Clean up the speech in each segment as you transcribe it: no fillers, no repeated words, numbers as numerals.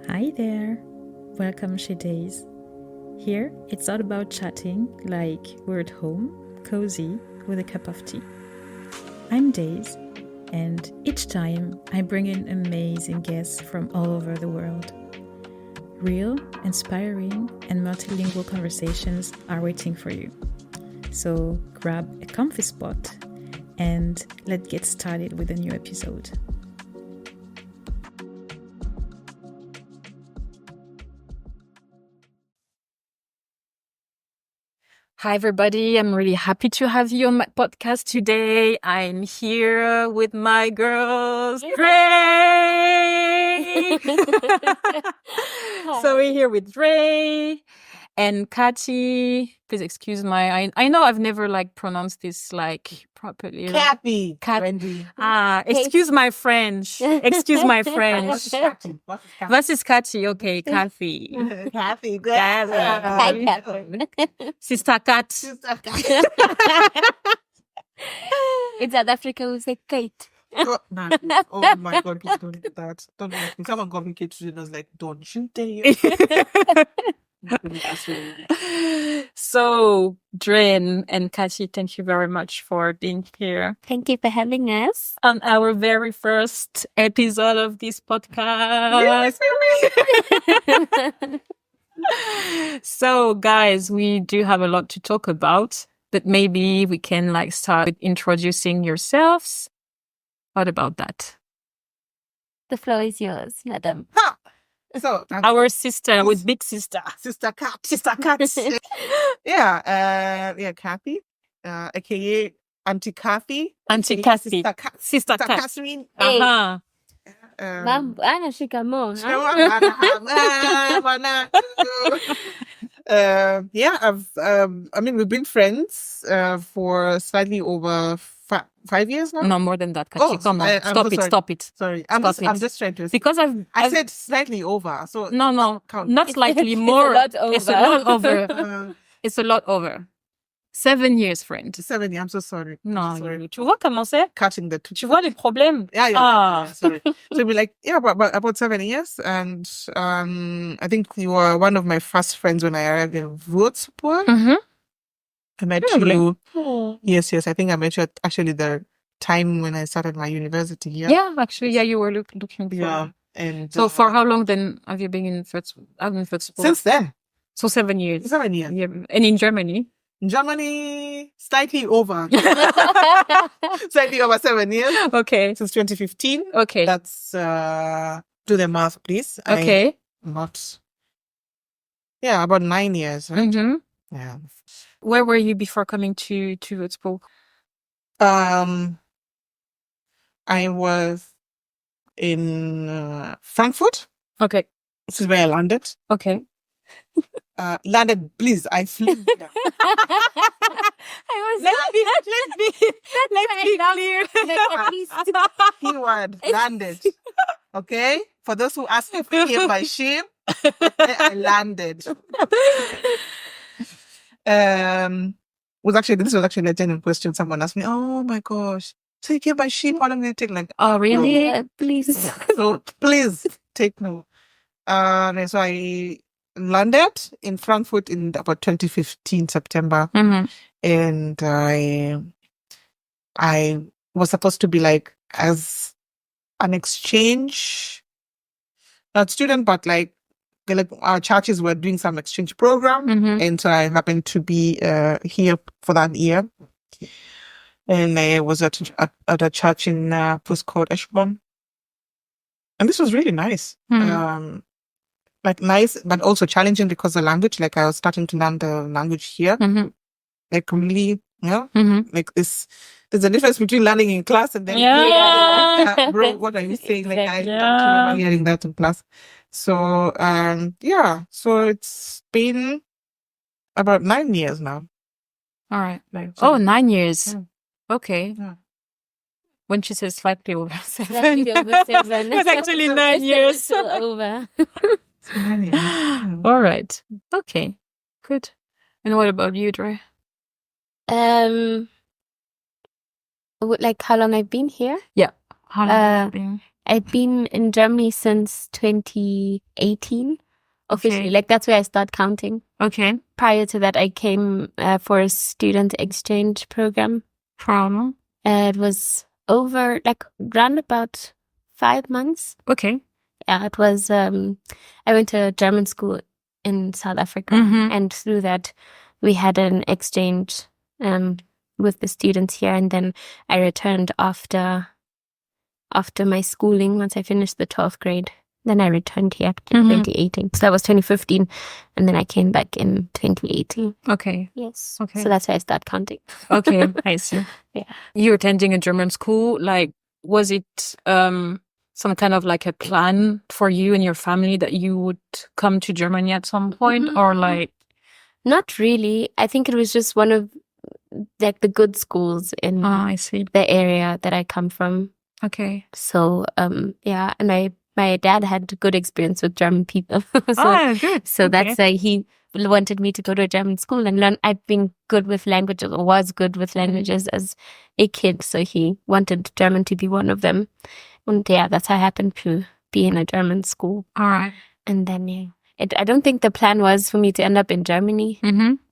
Hi there, welcome She Days. Here, it's all about chatting like we're at home, cozy, with a cup of tea. I'm Days, and each time I bring in amazing guests from all over the world. Real, inspiring, and multilingual conversations are waiting for you. So grab a comfy spot and let's get started with a new episode. Hi, everybody. I'm really happy to have you on my podcast today. I'm here with my girls, Ray. So we're here with Ray and Kati. Please excuse I know I've never pronounced this properly. Kathy. Excuse my French. Excuse my French. What is Kati? Okay, Kathy. Kathy. Hi, Catherine. Sister Kat. In South Africa, we say Kate. Oh my God, please don't do that. Don't do that. Someone communicates to us like, don't you dare. So, Dren and Kashi, thank you very much for being here Thank you for having us. on our very first episode of this podcast. So, guys, we do have a lot to talk about, but maybe we can start with introducing yourselves. What about that? The floor is yours, madam. So, Our sister with big sister. Sister Kat. Sister Kat. Kathy. AKA Auntie Kathy. Auntie Kathy. Sister Kat. Sister Kat. Catherine. Hey. Uh-huh. Mambo, anashika mo. We've been friends for slightly over 5 years now. No, more than that. Kachi, come on. Stop it. Sorry, I'm just trying to. Because I said slightly over. So no, count. not slightly more. It's a lot over. It's a lot over. 7 years, friend. 7 years. I'm so sorry. Non, Sorry. tu vois comment c'est? Cutting the two. Tu vois les problèmes? Yeah, sorry. So we're about 7 years, and I think you were one of my first friends when I arrived in Würzburg. Mm-hmm. I met Really? you. Oh. Yes. I think I met you at actually the time when I started my university here. Yeah, actually, you were looking before. Yeah. And So for how long then have you been in Würzburg? since then, So 7 years. 7 years. Yeah. And in Germany? In Germany, slightly over 7 years. Okay. Since 2015. Okay. That's do the math, please. Okay. About 9 years, right? Mm-hmm. Yeah. Where were you before coming to Würzburg? I was in Frankfurt. Okay. This is where I landed. Okay. Please, I flew. Let's be clear. At least. Keyword, landed. Okay? For those who ask if I came by ship, I landed. This was actually a genuine question. Someone asked me, oh my gosh, so you came by ship? How long did it take? Oh, really? Please. So please take note. So I landed in Frankfurt in about 2015 September, Mm-hmm. and I was supposed to be as an exchange, not student, but our churches were doing some exchange program, Mm-hmm. and so I happened to be here for that year, and I was at a church in a place called Eschborn, and this was really nice. Mm-hmm. Nice, but also challenging because the language, I was starting to learn the language here. Mm-hmm. Really, Mm-hmm. there's a difference between learning in class and then, Yeah. bro, what are you saying? I don't Yeah. remember hearing that in class. So, so it's been about 9 years now. All right. So- 9 years. Yeah. Okay. Yeah. When she says slightly over 7. Slightly over 7. It's actually 9 years. Still over. It's 9 years. Yeah. All right. Okay. Good. And what about you, Dre? Like how long I've been here? How long have you been? I've been in Germany since 2018. Officially, Okay. like that's where I start counting. Okay. Prior to that, I came for a student exchange program. From? It was over like around about 5 months. Okay. Yeah, it was. I went to German school in South Africa, and through that, we had an exchange with the students here, and then I returned after my schooling. Once I finished the 12th grade, then I returned here in 2018. So that was 2015, and then I came back in 2018. Okay. Yes. Okay. So that's why I start counting. Okay, I see. Yeah. You're attending a German school. Like, was it some kind of like a plan for you and your family that you would come to Germany at some point, or like? Not really. I think it was just one of like the good schools in I see. the area that I come from. Okay. So yeah, and my dad had a good experience with German people. Good. So that's why he wanted me to go to a German school and learn. I've been good with languages, or was good with languages as a kid. So he wanted German to be one of them. And yeah, that's how I happened to be in a German school. All right. And then, yeah, I don't think the plan was for me to end up in Germany.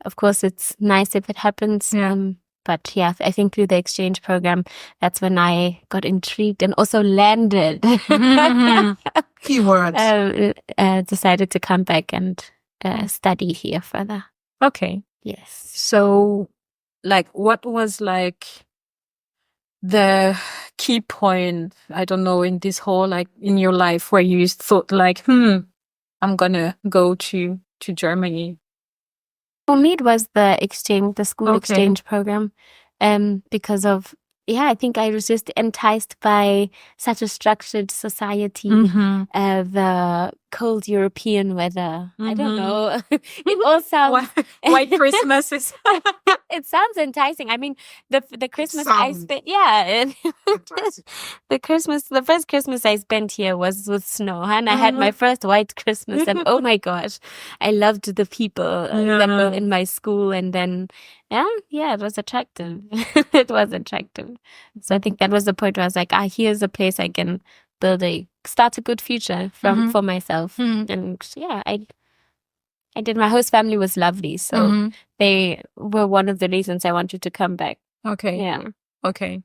Of course, it's nice if it happens. Yeah. But yeah, I think through the exchange program, that's when I got intrigued and also landed. Keywords. Decided to come back and study here further. Okay. Yes. So, like, what was like the key point, I don't know, in this whole, like, in your life where you thought like, I'm gonna go to Germany? For me, it was the school exchange program, because of, I think I was just enticed by such a structured society, the cold European weather. I don't know. It all sounds White Christmas is. It sounds enticing. I mean, the Christmas I Sounds spent, the first Christmas I spent here was with snow, and I had my first white Christmas, and oh my gosh, I loved the people that were in my school, and then it was attractive. It was attractive. So I think that was the point where I was like, here's a place I can start a good future for myself, and I did. My host family was lovely, so they were one of the reasons I wanted to come back. Okay. Yeah. Okay.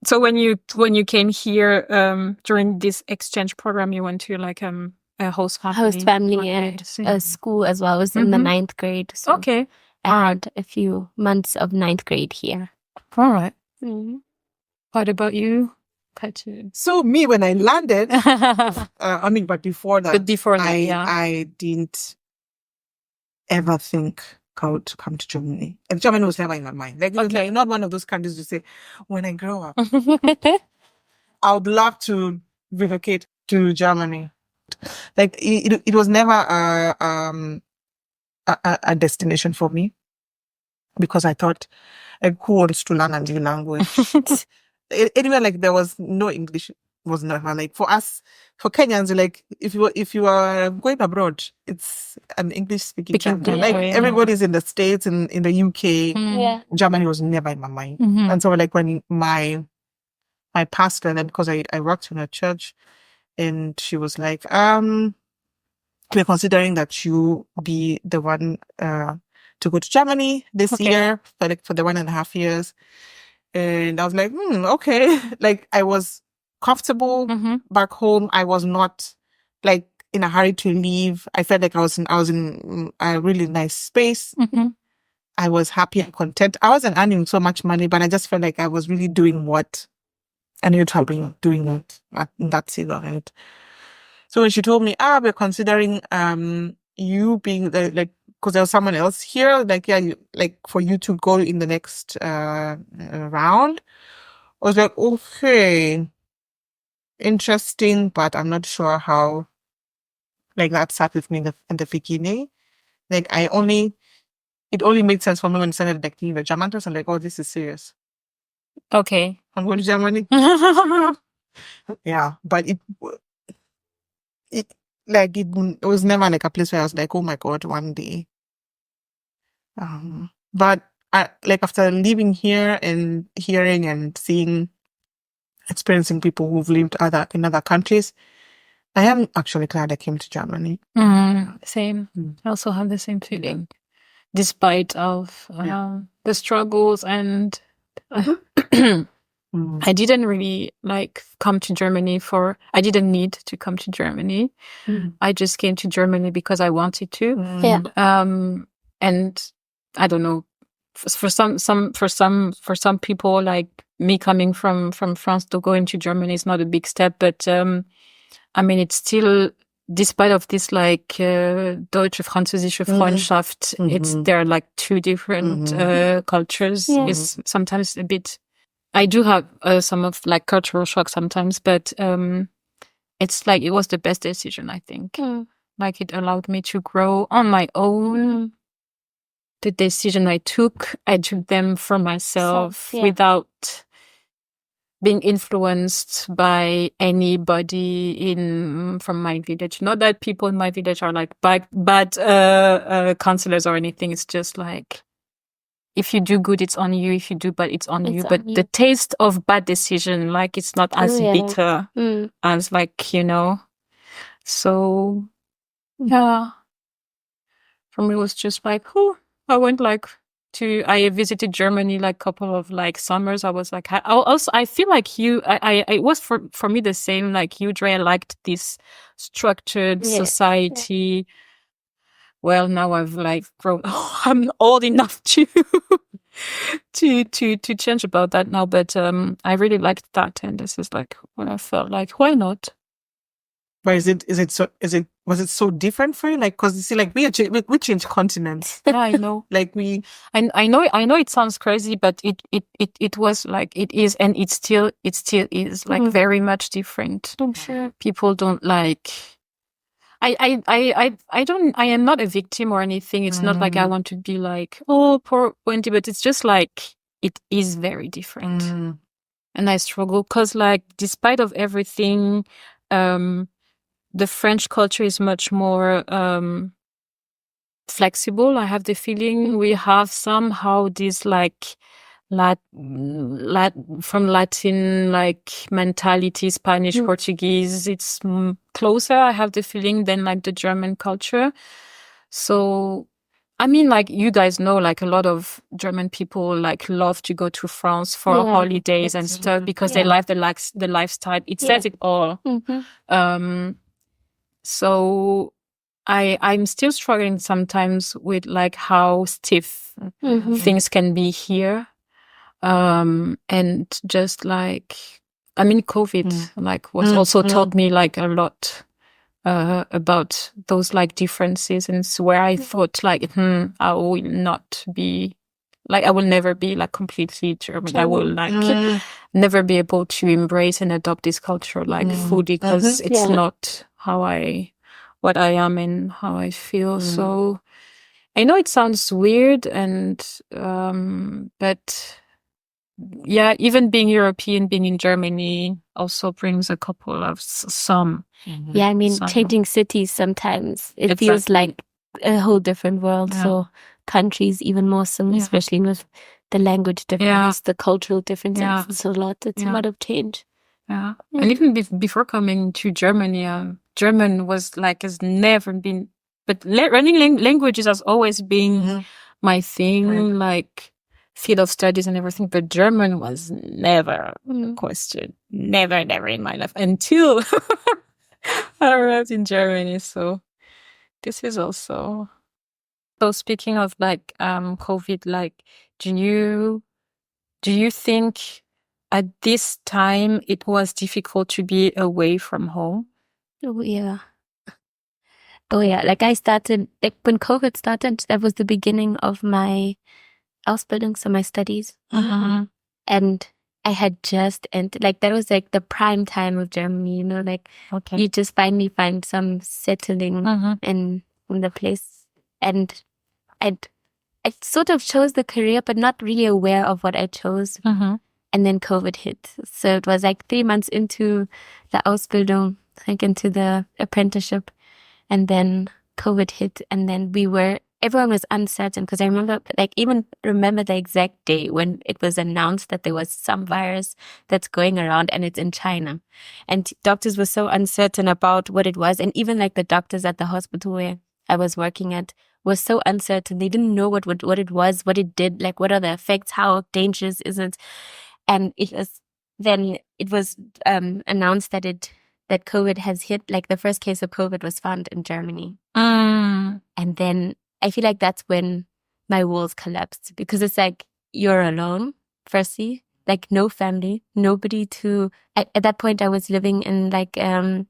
So when you came here during this exchange program, you went to like a host family. Host family, Okay. a school as well. I was in the 9th grade. So Okay. I had a few months of 9th grade here. All right. What about you, Patu? So me, when I landed, but before that, I didn't ever think to come to Germany. And Germany was never in my mind. Like, it was like not one of those countries you say, when I grow up, I would love to relocate to Germany. Like, it was never a destination for me, because I thought, like, who wants to learn a new language? Anyway, like, there was no English. Was never like for us, for Kenyans. Like, if you are going abroad, it's an English speaking country. Like, everybody's in the States and in the UK. Germany was never in my mind. And so, like, when my pastor, then, because I worked in a church, and she was like, we're considering that you be the one to go to Germany this year for the 1.5 years. And I was like, okay. Like, I was comfortable back home. I was not like in a hurry to leave. I felt like I was in a really nice space. I was happy and content. I wasn't earning so much money, but I just felt like I was really doing what I needed to be doing at that season. And so when she told me, we're considering you being like, because there was someone else here, like, for you to go in the next round. I was like, okay, interesting, but I'm not sure how. Like, that sat with me in the beginning. Like, it only made sense for me when it sounded like the German test. I'm like, oh, this is serious. Okay, I'm going to Germany. Yeah, but it was never like a place where I was like, oh my God, one day. But like, after living here and hearing and seeing experiencing people who've lived in other countries, I am actually glad I came to Germany. Same. I also have the same feeling, despite of the struggles and I didn't really come to Germany I didn't need to come to Germany. I just came to Germany because I wanted to. Yeah. And I don't know, for some people like me coming from France to go into Germany is not a big step, but I mean, it's still, despite of this deutsche-französische Freundschaft, they're like two different cultures. Yeah. It's sometimes a bit. I do have some of like cultural shock sometimes, but it's like it was the best decision, I think. Like it allowed me to grow on my own. The decision I took them for myself without being influenced by anybody from my village. Not that people in my village are like bad counselors or anything. It's just like, if you do good, it's on you. If you do bad, it's on you. But the taste of bad decision, like it's not as bitter as So yeah, for me it was just like, I went I visited Germany like couple of summers. I was like, I feel like it was for me the same like you, Dre. I liked this structured society. Well, now I've grown. I'm old enough to change about that now. But I really liked that, and this is like what I felt like. Why not? But was it so different for you? Like, because you see, like we change continents. Yeah, I know. I know it sounds crazy, but it was like it is, and it still is like very much different. I'm sure people don't like. I am not a victim or anything. It's not like I want to be like, oh, poor Wendy, but it's just like it is very different, and I struggle because despite of everything, the French culture is much more flexible. I have the feeling we have somehow this from Latin mentality, Spanish, Portuguese. It's closer, I have the feeling, than the German culture. So I mean, you guys know, a lot of German people love to go to France for holidays and stuff because they like the lifestyle. It says it all. So I'm still struggling sometimes with how stiff things can be here. And just COVID was also taught me a lot about those differences, and where I thought I will not be I will never be completely German. I will never be able to embrace and adopt this culture fully, because it's not what I am and how I feel. So I know it sounds weird, and but yeah, even being European, being in Germany also brings a couple of some. Yeah, I mean, changing cities sometimes, it feels like a whole different world. Yeah. So countries even more so, especially with the language difference, the cultural difference. It's a lot. It's a lot of change. Yeah. And even before coming to Germany, German was has never been, but learning languages has always been my thing, field of studies and everything, but German was never a question. Never in my life until I arrived in Germany. So this is also. So speaking of COVID, do you think at this time it was difficult to be away from home? Oh yeah. I started when COVID started. That was the beginning of my Ausbildung, so my studies. And I had just entered, that was the prime time of Germany, you just finally find some settling in the place. And I sort of chose the career, but not really aware of what I chose. And then COVID hit. So it was 3 months into the Ausbildung, into the apprenticeship. And then COVID hit, and then we were everyone was uncertain, because I remember, like, even remember the exact day when it was announced that there was some virus that's going around and it's in China. And doctors were so uncertain about what it was. And even like the doctors at the hospital where I was working at were so uncertain. They didn't know what it was, what it did, like what are the effects, how dangerous is it? And it was announced that COVID has hit, like the first case of COVID was found in Germany. And then I feel like that's when my walls collapsed, because it's like you're alone, firstly, like no family, nobody to. At that point, I was living in like a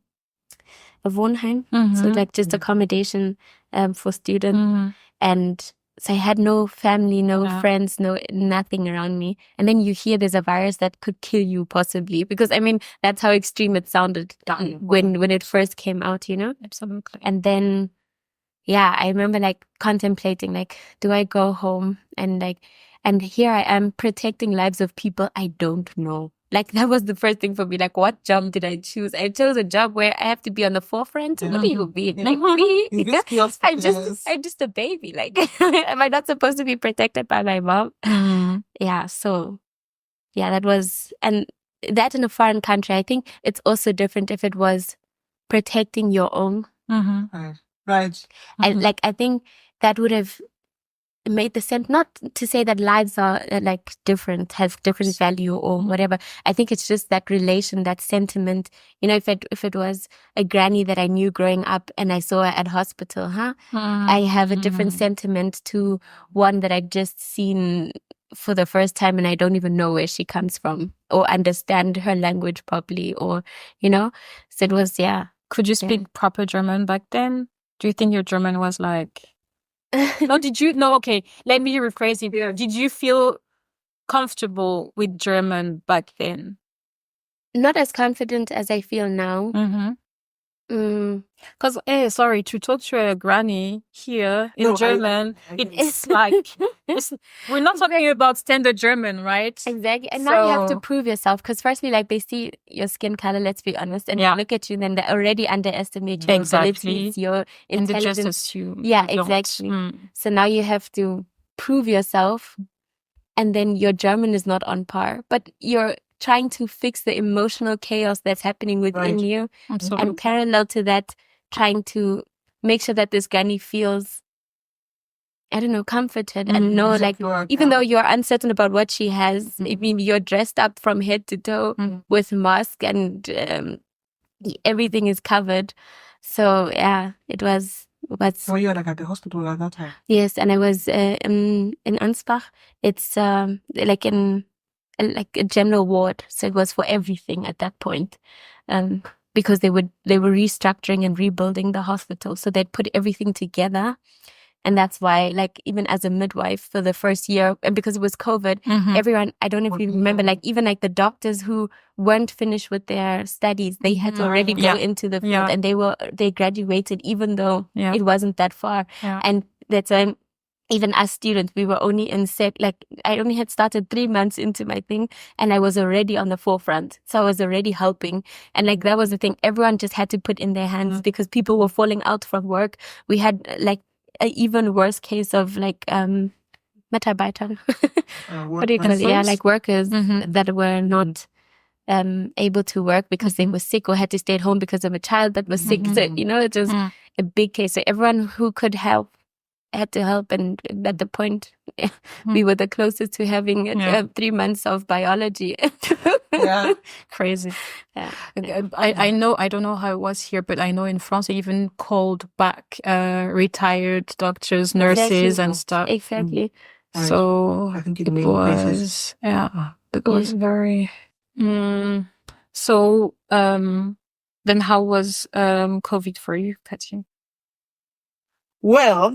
Wohnheim, so like just accommodation for students, and so I had no family, no friends, nothing around me. And then you hear there's a virus that could kill you possibly, because I mean that's how extreme it sounded when it first came out, you know. Absolutely. And then. Yeah, I remember like contemplating, like, do I go home? And here I am protecting lives of people I don't know. Like, that was the first thing for me. Like, what job did I choose? I chose a job where I have to be on the forefront. What do you mean? Like, me? I'm just a baby. Like, am I not supposed to be protected by my mom? Yeah, so, yeah, that was, and that in a foreign country, I think it's also different if it was protecting your own. Right. I think that would have made the sense, not to say that lives are like different, have different value or whatever. I think it's just that relation, that sentiment. You know, if it was a granny that I knew growing up and I saw her at hospital, I have a different sentiment to one that I'd just seen for the first time and I don't even know where she comes from or understand her language properly, or, you know. So it was, Could you speak proper German back then? Do you think your German was like... okay, let me rephrase it. Did you feel comfortable with German back then? Not as confident as I feel now. Because, sorry, to talk to a granny here in German, it's like, we're not talking about standard German, right? Exactly. And now you have to prove yourself, because firstly, like, they see your skin color, let's be honest, and they look at you, then they already underestimate your abilities, your intelligence. And they just assume. Yeah, exactly. So now you have to prove yourself, and then your German is not on par, but you're trying to fix the emotional chaos that's happening within you. Absolutely. And parallel to that, trying to make sure that this granny feels, I don't know, comforted and know, like, even though you're uncertain about what she has, I mean, you're dressed up from head to toe with mask and everything is covered. So, yeah, it was... So you were like at the hospital at that time? Yes, and I was in Ansbach. It's like a general ward, so it was for everything at that point, because they were restructuring and rebuilding the hospital, so they'd put everything together. And that's why, like, even as a midwife for the first year, and because it was COVID, everyone, I don't know if you remember, like, even like the doctors who weren't finished with their studies, they had to already go into the field, and they graduated even though it wasn't that far. And that's when even as students, we were only in I only had started 3 months into my thing, and I was already on the forefront. So I was already helping. And like, that was the thing. Everyone just had to put in their hands because people were falling out from work. We had like an even worse case of like, Mitarbeitern. What do you call it? Yeah, like workers that were not able to work because they were sick or had to stay at home because of a child that was sick. So, you know, it was a big case. So everyone who could help had to help, and at the point we were the closest to having 3 months of biology. Crazy. I know, I don't know how it was here, but I know in France they even called back retired doctors, nurses and stuff. Exactly. So I think it was it was very so then how was COVID for you, Katie? Well,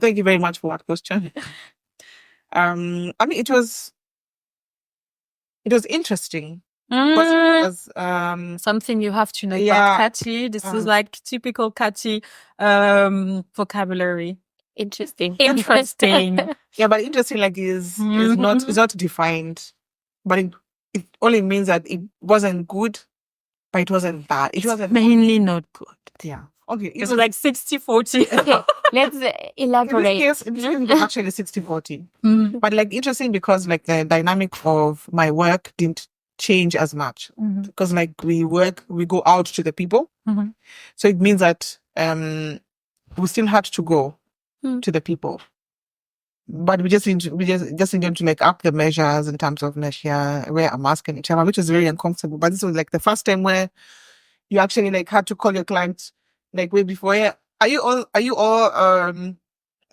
thank you very much for that question. I mean, it was interesting. But it was something you have to know about Katie. This is like typical Katie vocabulary. Interesting. Yeah, but interesting like is not defined. But it only means that it wasn't good, but it wasn't bad. It wasn't mainly not good. Yeah. Okay, it It's was like 60-40. Okay, let's elaborate. in this case, it was actually 60-40. But like interesting because like the dynamic of my work didn't change as much because like we go out to the people. So it means that we still had to go to the people. But we just needed to like up the measures in terms of wear a mask and each other, which is very uncomfortable. But this was like the first time where you actually like had to call your clients like way before. Yeah, are you all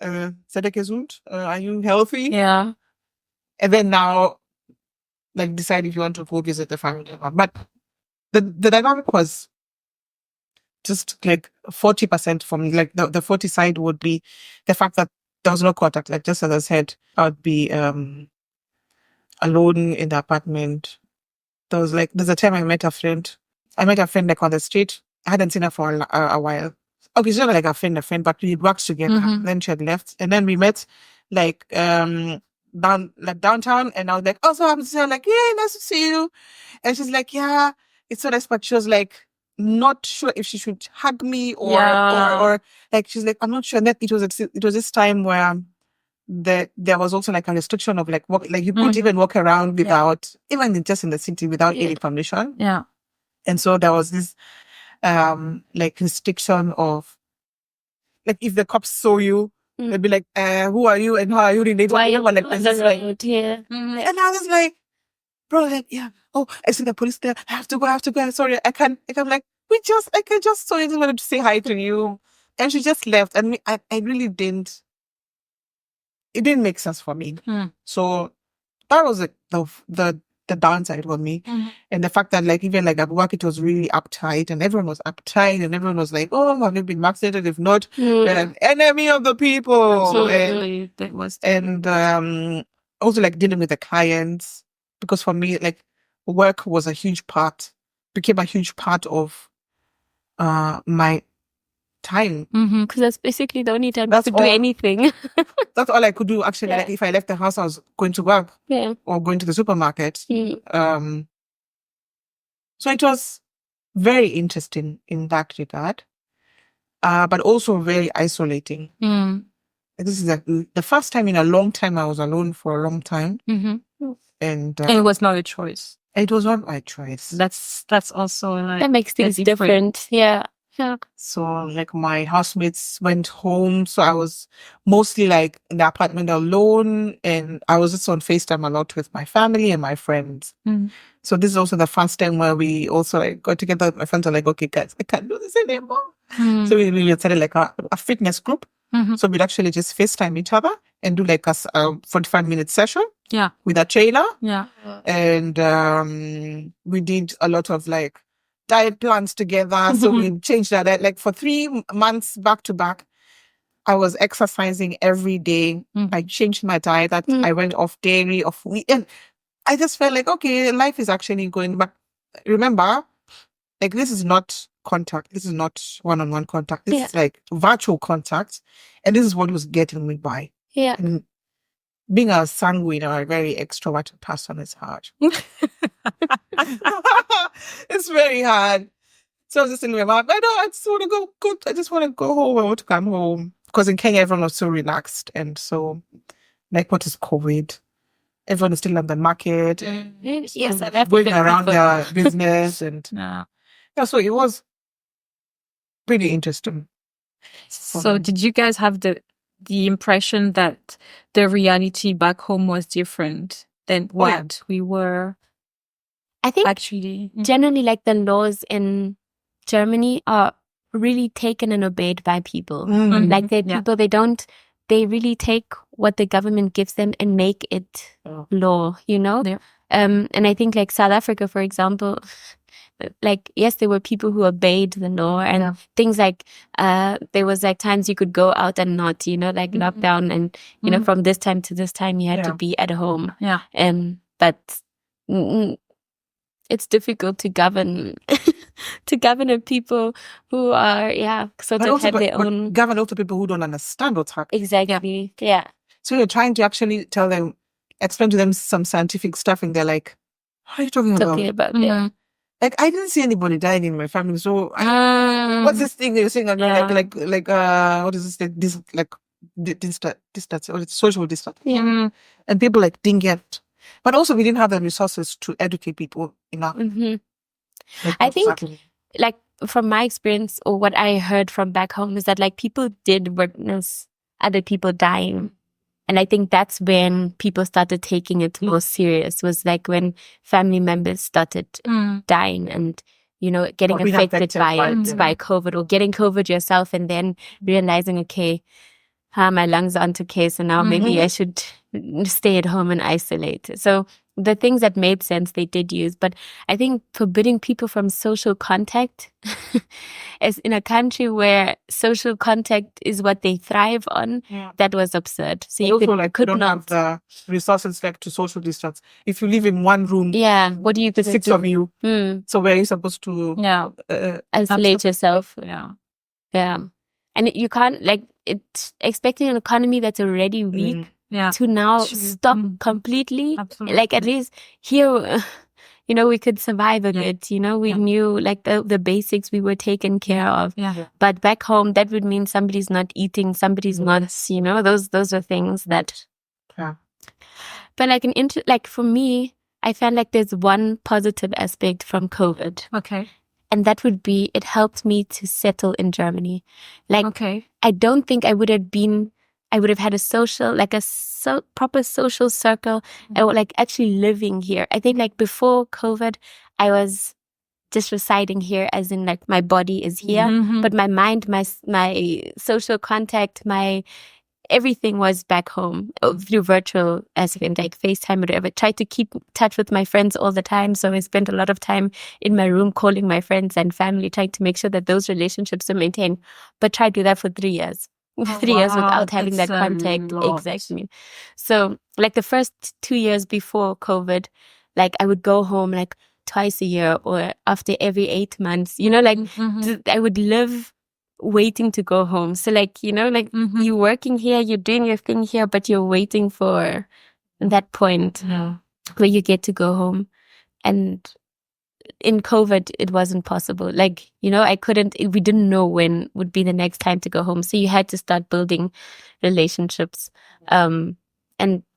Sedek gesund? Are you healthy? Yeah. And then now like decide if you want to go visit the family or not. But the dynamic was just like 40% from like the 40 side would be the fact that there was no contact. Like just as I said, I would be alone in the apartment. There's a time I met a friend. Like on the street. I hadn't seen her for a while. Okay, she's not like a friend, but we worked together. Then she had left, and then we met like downtown, and I was like, "Oh, so I'm still like, yeah, nice to see you." And she's like, "Yeah, it's so nice," but she was like, not sure if she should hug me or like she's like, I'm not sure. And that it was this time where there was also like a restriction of like like you couldn't even walk around without even just in the city without any permission. Yeah. And so there was this like restriction of like if the cops saw you, they'd be like, who are you and how are you related? Why you like on this, the like, road here? and I was like, bro, like, yeah, oh, I see the police there. I have to go. I'm sorry. I can't. Like, I'm like, I can just, so I just wanted to say hi to you. And she just left. And I really didn't, it didn't make sense for me. So that was the downside for me. And the fact that like, even like at work, it was really uptight and everyone was uptight and everyone was like, oh, have you been vaccinated? If not, you're an enemy of the people. Absolutely. That was. And also like dealing with the clients. Because for me, like work was became a huge part of my time. Because that's basically the only time to do anything. That's all I could do actually. Yeah. Like if I left the house, I was going to work or going to the supermarket. So it was very interesting in that regard, but also very isolating. This is the first time in a long time I was alone for a long time. And it was not a choice. It was not my choice. That's also like that makes things different. Yeah. So like my housemates went home, so I was mostly like in the apartment alone, and I was just on FaceTime a lot with my family and my friends. So this is also the first time where we also like got together. My friends are like, okay, guys, I can't do this anymore. So we started like a fitness group. So we'd actually just FaceTime each other and do like a 45-minute session. Yeah. With a trainer. Yeah. And we did a lot of like diet plans together. So we changed that. Like for 3 months back to back, I was exercising every day. I changed my diet. I went off dairy, off wheat. And I just felt like, okay, life is actually going. But remember, like this is not contact. This is not one-on-one contact. This is like virtual contact. And this is what was getting me by. Yeah. And being a sanguine or a very extroverted person is hard. It's very hard. So I was just in my mind, I just want to go. I just want to go home. I want to come home. Because in Kenya, everyone was so relaxed. And so, like, what is COVID? Everyone is still on the market. Yes, going around their business. And so it was pretty interesting. So did you guys have the impression that the reality back home was different than what we were? I think actually generally like the laws in Germany are really taken and obeyed by people. Like they really take what the government gives them and make it law, you know? Yeah. And I think like South Africa, for example, like, yes, there were people who obeyed the law and things like, there was like times you could go out and not, you know, like lockdown and, you know, from this time to this time you had to be at home. Yeah. But it's difficult to govern, a people who are, sort of have their own. Govern also people who don't understand what's happening. Exactly. Yeah. So you're trying to actually explain to them some scientific stuff and they're like, what are you talking about? Yeah. like I didn't see anybody dying in my family. So what's this thing you're saying? What is this? Distance or it's social distance. Mm. And people like didn't get. But also we didn't have the resources to educate people enough. Mhm. Like, I what's think, happening. like, from my experience or what I heard from back home is that like people did witness other people dying. And I think that's when people started taking it more serious, was like when family members started dying and, you know, getting Or being affected affected by by it, it. by COVID, or getting COVID yourself and then realizing, okay, my lungs aren't okay, so now maybe I should stay at home and isolate. So the things that made sense, they did use. But I think forbidding people from social contact as in a country where social contact is what they thrive on, that was absurd. So But you also, could, like, could you don't not. have the resources like to social distance. If you live in one room, Yeah, what do you the six of you. So where are you supposed to isolate yourself? Yeah. Yeah. And you can't, like, it's expecting an economy that's already weak Yeah. to now stop completely. Absolutely. Like, at least here, you know, we could survive a bit. You know, we knew like the basics, we were taken care of. Yeah. But back home, that would mean somebody's not eating, somebody's not, you know, those are things that. Yeah. But like like for me, I found like there's one positive aspect from COVID. Okay. And that would be, it helped me to settle in Germany. Like, Okay. I don't think I would have had a social, like a proper social circle, or like actually living here. I think like before COVID, I was just residing here as in like my body is here, but my mind, my social contact, my everything was back home through virtual aspect, like FaceTime or whatever. Tried to keep touch with my friends all the time. So I spent a lot of time in my room calling my friends and family, trying to make sure that those relationships are maintained. But tried to do that for 3 years. 3 years without having that contact. Exactly. So like the first 2 years before COVID, like I would go home like twice a year or after every 8 months, you know, like I would live waiting to go home. So like, you know, like you're working here, you're doing your thing here, but you're waiting for that point where you get to go home. And in COVID, it wasn't possible. Like, you know, we didn't know when would be the next time to go home. So you had to start building relationships, and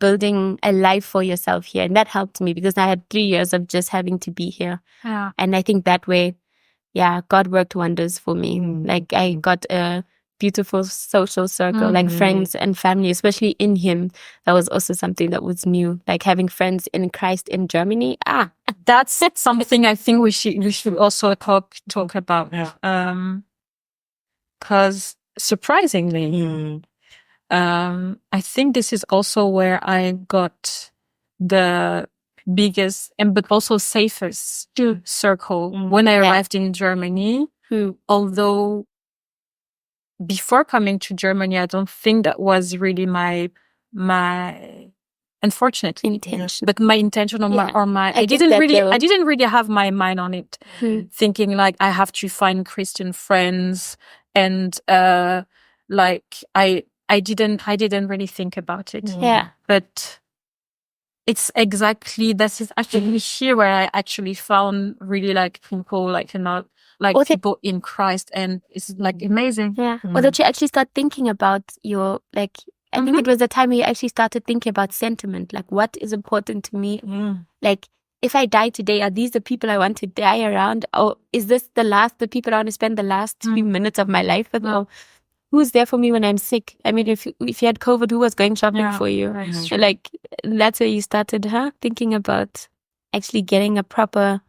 building a life for yourself here. And that helped me because I had 3 years of just having to be here. Yeah. And I think that way, God worked wonders for me. Like I got a beautiful social circle, like friends and family, especially in him. That was also something that was new, like having friends in Christ in Germany. That's something I think we should also talk about. Yeah. Because surprisingly, I think this is also where I got the biggest but also safest circle when I arrived in Germany. Although before coming to Germany, I don't think that was really my unfortunate intention. But my intention I didn't really have my mind on it, thinking like I have to find Christian friends and like I didn't really think about it. But it's exactly, this is actually here where I actually found really like people like, you know, like people in Christ, and it's like amazing. Or that you actually start thinking about your, like, I think it was the time where you actually started thinking about sentiment, like what is important to me. Like if I die today, are these the people I want to die around? Or is this the people I want to spend the last 3 minutes of my life with? Or who's there for me when I'm sick? I mean, if you had COVID, who was going shopping for you? Like that's where you started, thinking about actually getting a proper,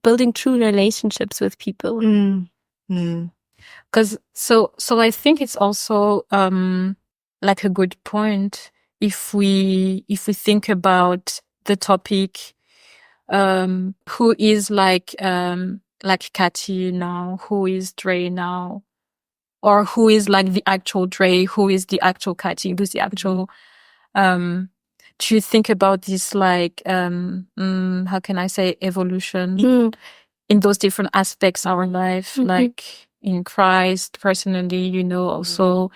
building true relationships with people. Because so I think it's also like a good point if we think about the topic, who is like Katy now, who is Dre now, or who is like the actual Dre, who is the actual Katy, who's the actual to think about this like how can I say, evolution in those different aspects of our life, like in Christ personally, you know, also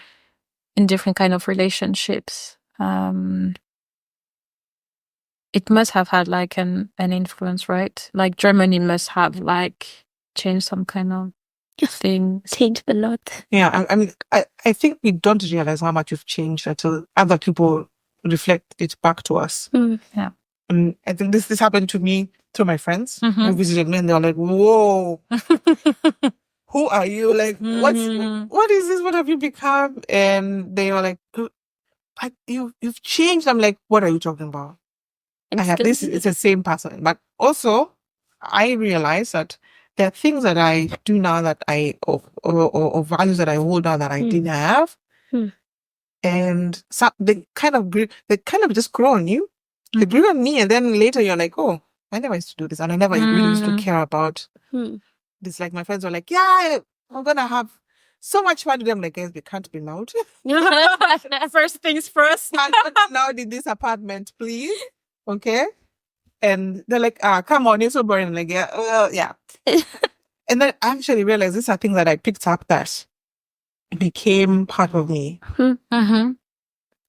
in different kind of relationships. it must have had like an influence, right? Like Germany must have like changed some kind of thing. Changed a lot. Yeah, I mean, I think we don't realize how much we've changed until other people reflect it back to us. Yeah. And I think this happened to me through my friends Mhm. who visited me, and they were like, "Whoa, who are you? Like, what is this? What have you become?" And they were like, "You've changed." I'm like, "What are you talking about?" It's the same person. But also, I realized that there are things that I do now that or values that I hold now that I didn't have. And so they kind of just grow on you. They grew on me, and then later you're like, "Oh, I never used to do this, and I never really used to care about this." Like my friends were like, "Yeah, I'm gonna have so much fun with them." Like, guys, we can't be loud. First things first. I'm not loud in this apartment, please. Okay. And they're like, come on, you're so boring. I'm like, yeah. And then I actually realized these are things that I picked up that became part of me.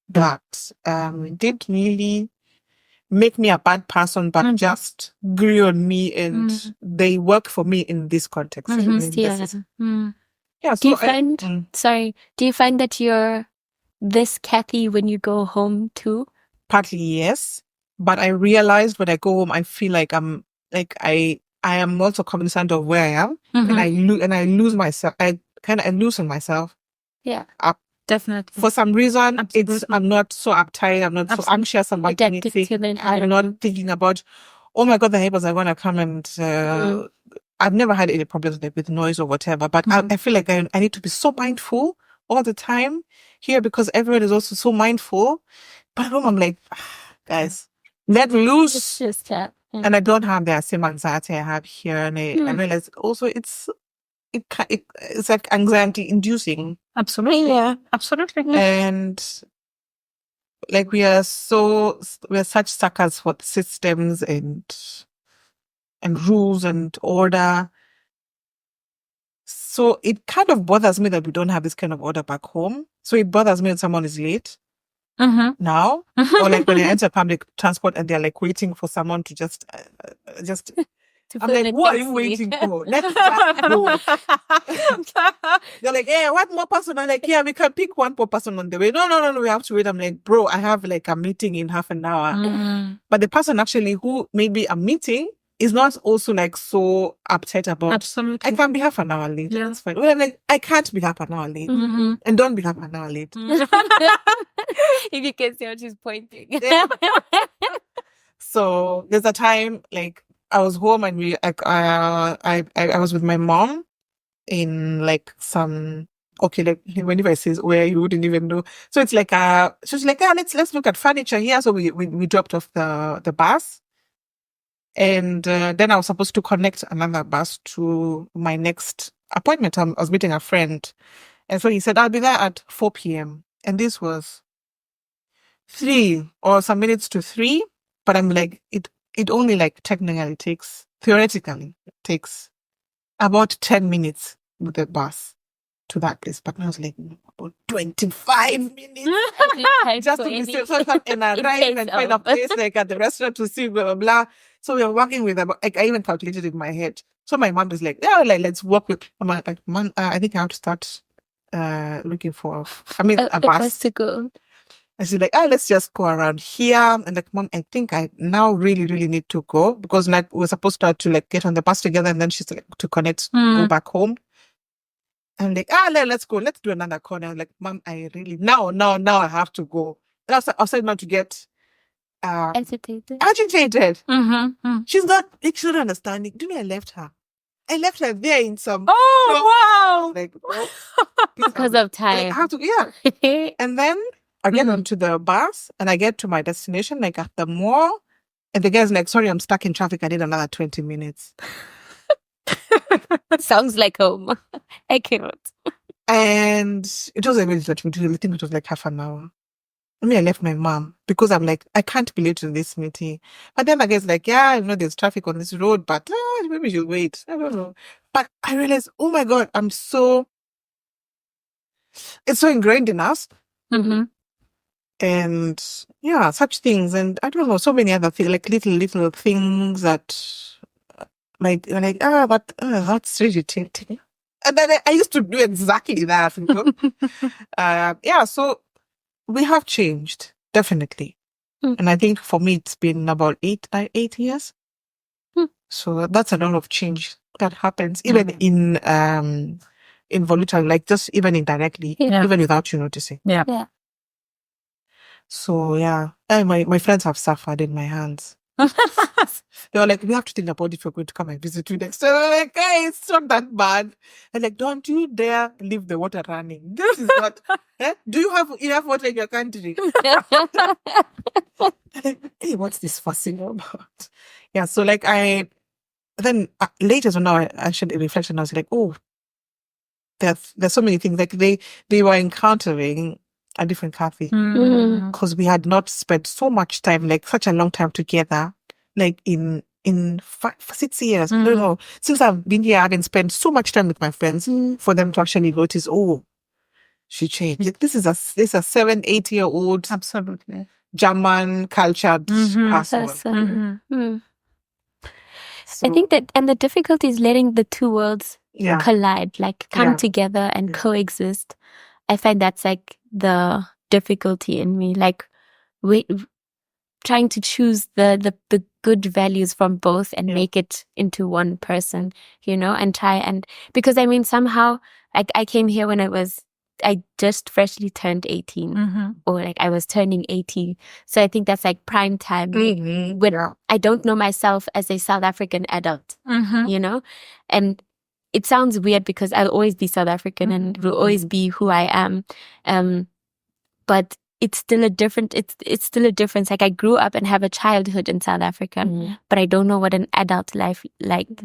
That didn't really make me a bad person, but just grew on me, and they work for me in this context. Yeah. Do you find do you find that you're this Kathy when you go home too? Partly yes, but I realized when I go home, I feel like I am also cognizant of where I am, and I lose myself. I loosen myself. Yeah, definitely. For some reason, I'm not so uptight. I'm not so anxious about anything. I'm not thinking about, oh my God, the neighbors are going to come, and I've never had any problems with noise or whatever. But I feel like I need to be so mindful all the time here because everyone is also so mindful. But at home, I'm like, guys, let loose. it's just that. And I don't have the same anxiety I have here. And I realize also it's like anxiety inducing. Absolutely. Yeah, absolutely. And like we're such suckers for systems and rules and order. So it kind of bothers me that we don't have this kind of order back home. So it bothers me when someone is late now, or like when I enter public transport and they're like waiting for someone to just. I'm like, what are you waiting for? Let's just go. They're like, yeah, one more person. I'm like, yeah, we can pick one more person on the way. No, we have to wait. I'm like, bro, I have like a meeting in half an hour. But the person actually who made me a meeting is not also like so upset about. Absolutely. I can be half an hour late. Yeah. That's fine. Well, I'm like, I can't be half an hour late. And don't be half an hour late. If you can see how she's pointing. Yeah. So there's a time like I was home and I was with my mom in like some like whenever I say where you wouldn't even know. So it's like she's like, let's look at furniture here. So we dropped off the bus. And then I was supposed to connect another bus to my next appointment. I was meeting a friend. And so he said, I'll be there at 4 p.m. And this was 3 or some minutes to 3. But I'm like, it only like theoretically takes about 10 minutes with the bus to that place. But I was like, about 25 minutes. Just to be safe. So I arrive and find a place like at the restaurant to see blah, blah, blah. So we were working with about, like I even calculated in my head. So my mom was like, yeah, like let's work with, I'm like, Mom, I think I have to start looking for, a bus to go. And she's like, let's just go around here. And like, Mom, I think I now really, really need to go because like we're supposed to like get on the bus together and then she's like to connect, go back home. And like, let's go. Let's do another corner. I'm like, Mom, I really now I have to go. And I was saying not to get agitated. She's not understanding. Do you know I left her? I left her there in some. Oh wow! Like because of time. Like, I have to, yeah. And then I get onto the bus and I get to my destination, like at the mall. And the guy's like, sorry, I'm stuck in traffic. I need another 20 minutes. Sounds like home. I cannot. And it wasn't really 30 minutes. I think it was like half an hour. I left my mom because I'm like, I can't be late to this meeting. But then I guess like, yeah, I know there's traffic on this road, but maybe you'll wait. I don't know. But I realized, oh my God, it's so ingrained in us. And yeah, such things. And I don't know, so many other things, like little things that like, you're like, that's irritating. And then I used to do exactly that. You know? Yeah, so we have changed, definitely. Mm. And I think for me, it's been about 8 years. Mm. So that's a lot of change that happens, even in involuntary, like just even indirectly, Yeah. even without you noticing. Yeah. Yeah. So yeah, and my friends have suffered in my hands. They were like, we have to think about if you're going to come and visit you next. So I'm like, hey, it's not that bad. And like, don't you dare leave the water running. This is not. Do you have enough water in your country? Hey, what's this fussing about? Yeah, so like then later when I actually reflected, I was like, oh, there's so many things. Like they were encountering a different Kathy Mm. because we had not spent so much time, like such a long time together, like in 6 years. I don't know. Since I've been here, I haven't spent so much time with my friends for them to actually notice, oh, she changed. Like, this is a 7-8 year old Absolutely. German cultured person. Person. Mm. So, I think that, and the difficulty is letting the two worlds yeah. collide, like come Yeah. together and Yeah. coexist. I find that's like the difficulty in me, like trying to choose the good values from both and make it into one person, you know, and try and, because I mean, somehow I came here when I just freshly turned 18 or like I was turning 18. So I think that's like prime time when I don't know myself as a South African adult, you know, and it sounds weird because I'll always be South African and will always be who I am. But it's still a difference. Like I grew up and have a childhood in South Africa, but I don't know what an adult life like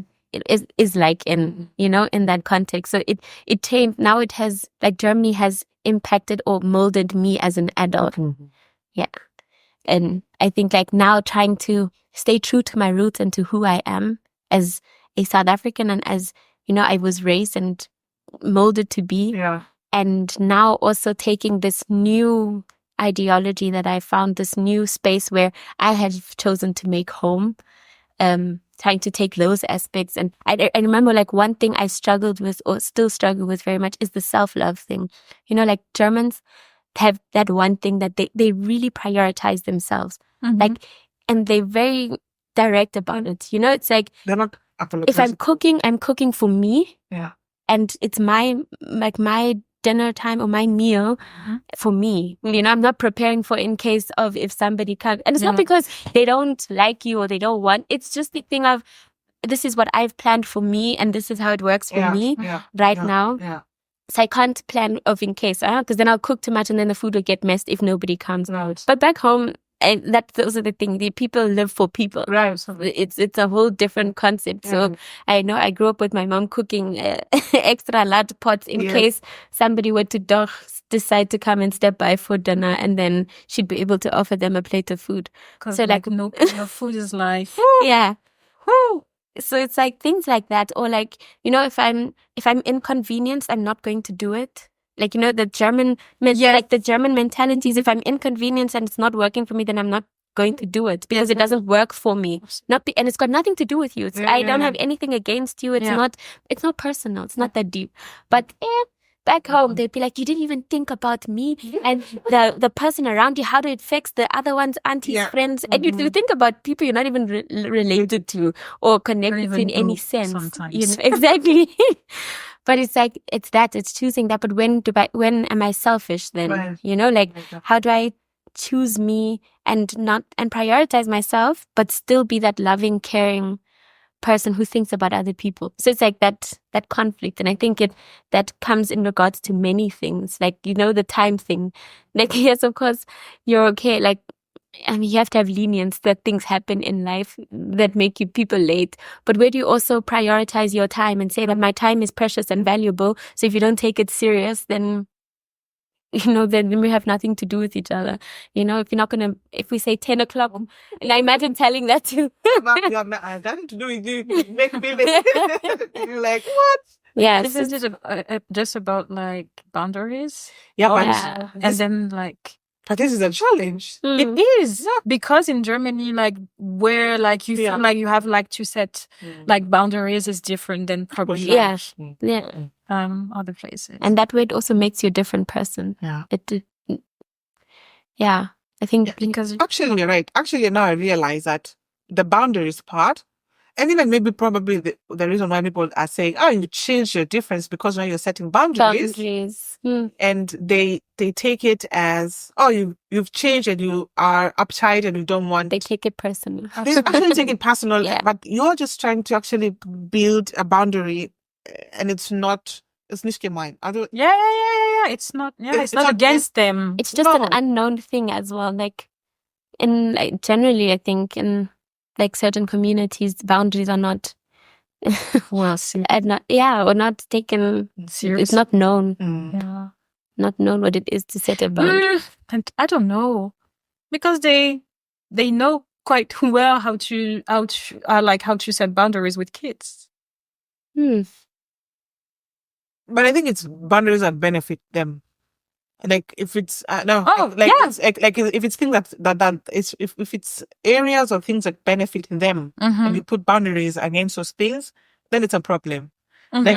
is like in, you know, in that context. So it changed. Now it has, like, Germany has impacted or molded me as an adult. Yeah. And I think like now trying to stay true to my roots and to who I am as a South African and as, you know, I was raised and molded to be. Yeah. And now also taking this new ideology that I found, this new space where I have chosen to make home, trying to take those aspects. And I remember like one thing I struggled with or still struggle with very much is the self-love thing. You know, like Germans have that one thing that they really prioritize themselves. Like, and they're very direct about it. You know, it's like, they're not apologizing. if I'm cooking for me. Yeah. And it's my dinner time or my meal for me. You know, I'm not preparing for in case of if somebody comes. And it's not because they don't like you or they don't want. It's just the thing of, this is what I've planned for me and this is how it works for me right now. Yeah. So I can't plan of in case, because then I'll cook too much and then the food will get messed if nobody comes. Right. But back home, those are the thing. The people live for people. Right. It's a whole different concept. So I know I grew up with my mom cooking extra large pots in case somebody were to decide to come and step by for dinner, and then she'd be able to offer them a plate of food. So like no, your food is like yeah. So it's like things like that, or like, you know, if I'm inconvenienced, I'm not going to do it. Like, you know, the German mentality is, if I'm inconvenienced and it's not working for me, then I'm not going to do it because it doesn't work for me. And it's got nothing to do with you. I don't have anything against you. It's not personal. It's not that deep. But back home, they'd be like, you didn't even think about me and the person around you. How do it affect the other one's aunties, friends? And you think about people you're not even related to or connected to in any sense. Sometimes. You know, exactly. But it's like, it's choosing that. But when am I selfish then? Right. You know, like, how do I choose me and prioritize myself, but still be that loving, caring person who thinks about other people? So it's like that conflict. And I think that comes in regards to many things, like, you know, the time thing. Like, yes, of course, you're okay. Like, I mean, you have to have lenience that things happen in life that make you people late. But where do you also prioritize your time and say that my time is precious and valuable? So if you don't take it serious, then, you know, then we have nothing to do with each other. You know, if we say 10 o'clock, and I imagine telling that to... I have nothing to do with you. Make me You're like, what? Yeah. This is just about like boundaries. Yeah, yeah. And then like But this is a challenge. It is because in Germany, like where like you feel like you have like to set like boundaries is different than probably Yeah. other places. And that way it also makes you a different person. Yeah. I think because Actually, you're right. Actually, now I realize that the boundaries part, and even maybe probably the reason why people are saying, oh, you changed your difference because now you're setting boundaries. And they take it as, oh, you've changed and you are uptight and you don't want. They take it personal. They actually take it personal, Yeah. but you're just trying to actually build a boundary, and it's not gemein. Yeah. It's not. Yeah, it's not against them. It's just an unknown thing as well. Like generally, I think in like certain communities, boundaries are not or not taken serious. It's not known. Yeah. Not known what it is to set a boundary. And I don't know, because they know quite well how to set boundaries with kids. But I think it's boundaries that benefit them. Like if it's if it's things that it's if it's areas or things that benefit them, and you put boundaries against those things, then it's a problem. Like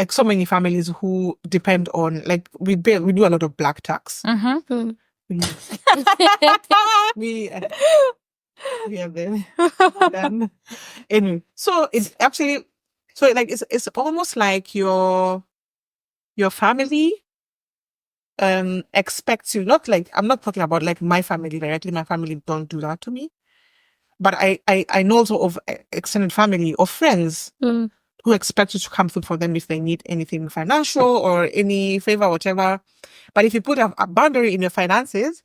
so many families who depend on, like we do a lot of black tax. We have them done. Anyway, so it's actually it's almost like your family expects you, not like, I'm not talking about like my family directly. My family don't do that to me, but I know also of extended family or friends who expect you to come through for them if they need anything financial or any favor, whatever. But if you put a boundary in your finances,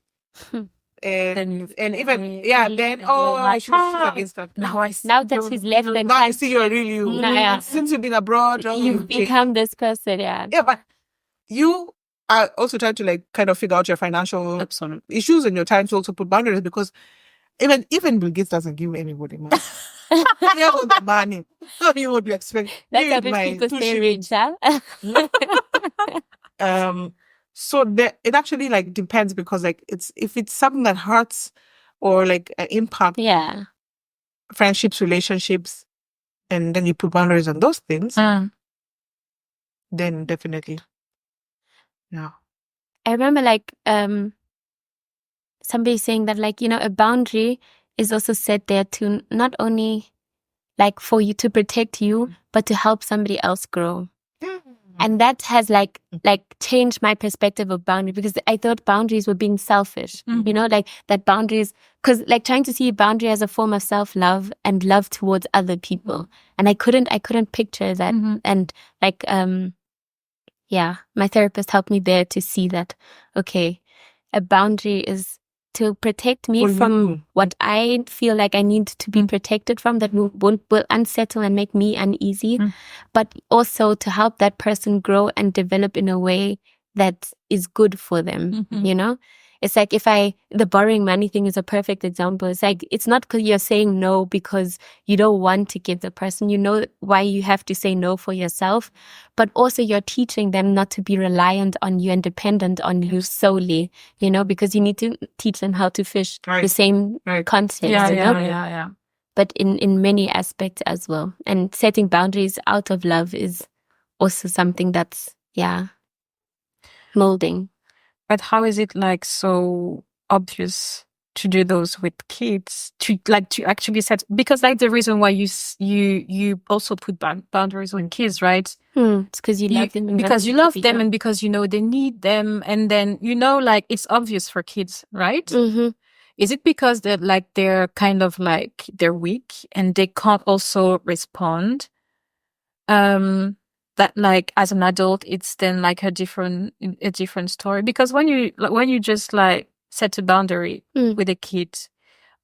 then I should against that. Now that she's left the now I see you're really since you've been abroad, you've become this person. Yeah, but you are also trying to like kind of figure out your financial issues, and you're trying to also put boundaries, because even Bill Gates doesn't give anybody money. They have all the money. How you would expect? That's how people stay rich, huh? So it actually like depends, because like if it's something that hurts or like impact friendships, relationships, and then you put boundaries on those things, then definitely. Yeah. I remember like somebody saying that, like, a boundary is also set there to not only like for you to protect you, but to help somebody else grow. And that has like changed my perspective of boundaries, because I thought boundaries were being selfish, like that boundaries, because like trying to see a boundary as a form of self-love and love towards other people. And I couldn't picture that. And like, my therapist helped me there to see that, okay, a boundary is to protect me from what I feel like I need to be protected from, that will unsettle and make me uneasy, but also to help that person grow and develop in a way that is good for them, It's like the borrowing money thing is a perfect example. It's like, it's not because you're saying no because you don't want to give the person, why you have to say no for yourself, but also you're teaching them not to be reliant on you and dependent on you solely, because you need to teach them how to fish the same context, Yeah. But in many aspects as well. And setting boundaries out of love is also something that's, molding. But how is it like so obvious to do those with kids, to actually set, because like the reason why you also put boundaries on kids, right? It's because you love them. Because you love them, and because they need them, and then like it's obvious for kids, right? Is it because they're kind of like they're weak and they can't also respond? That like as an adult, it's then like a different story, because when you just like set a boundary with a kid,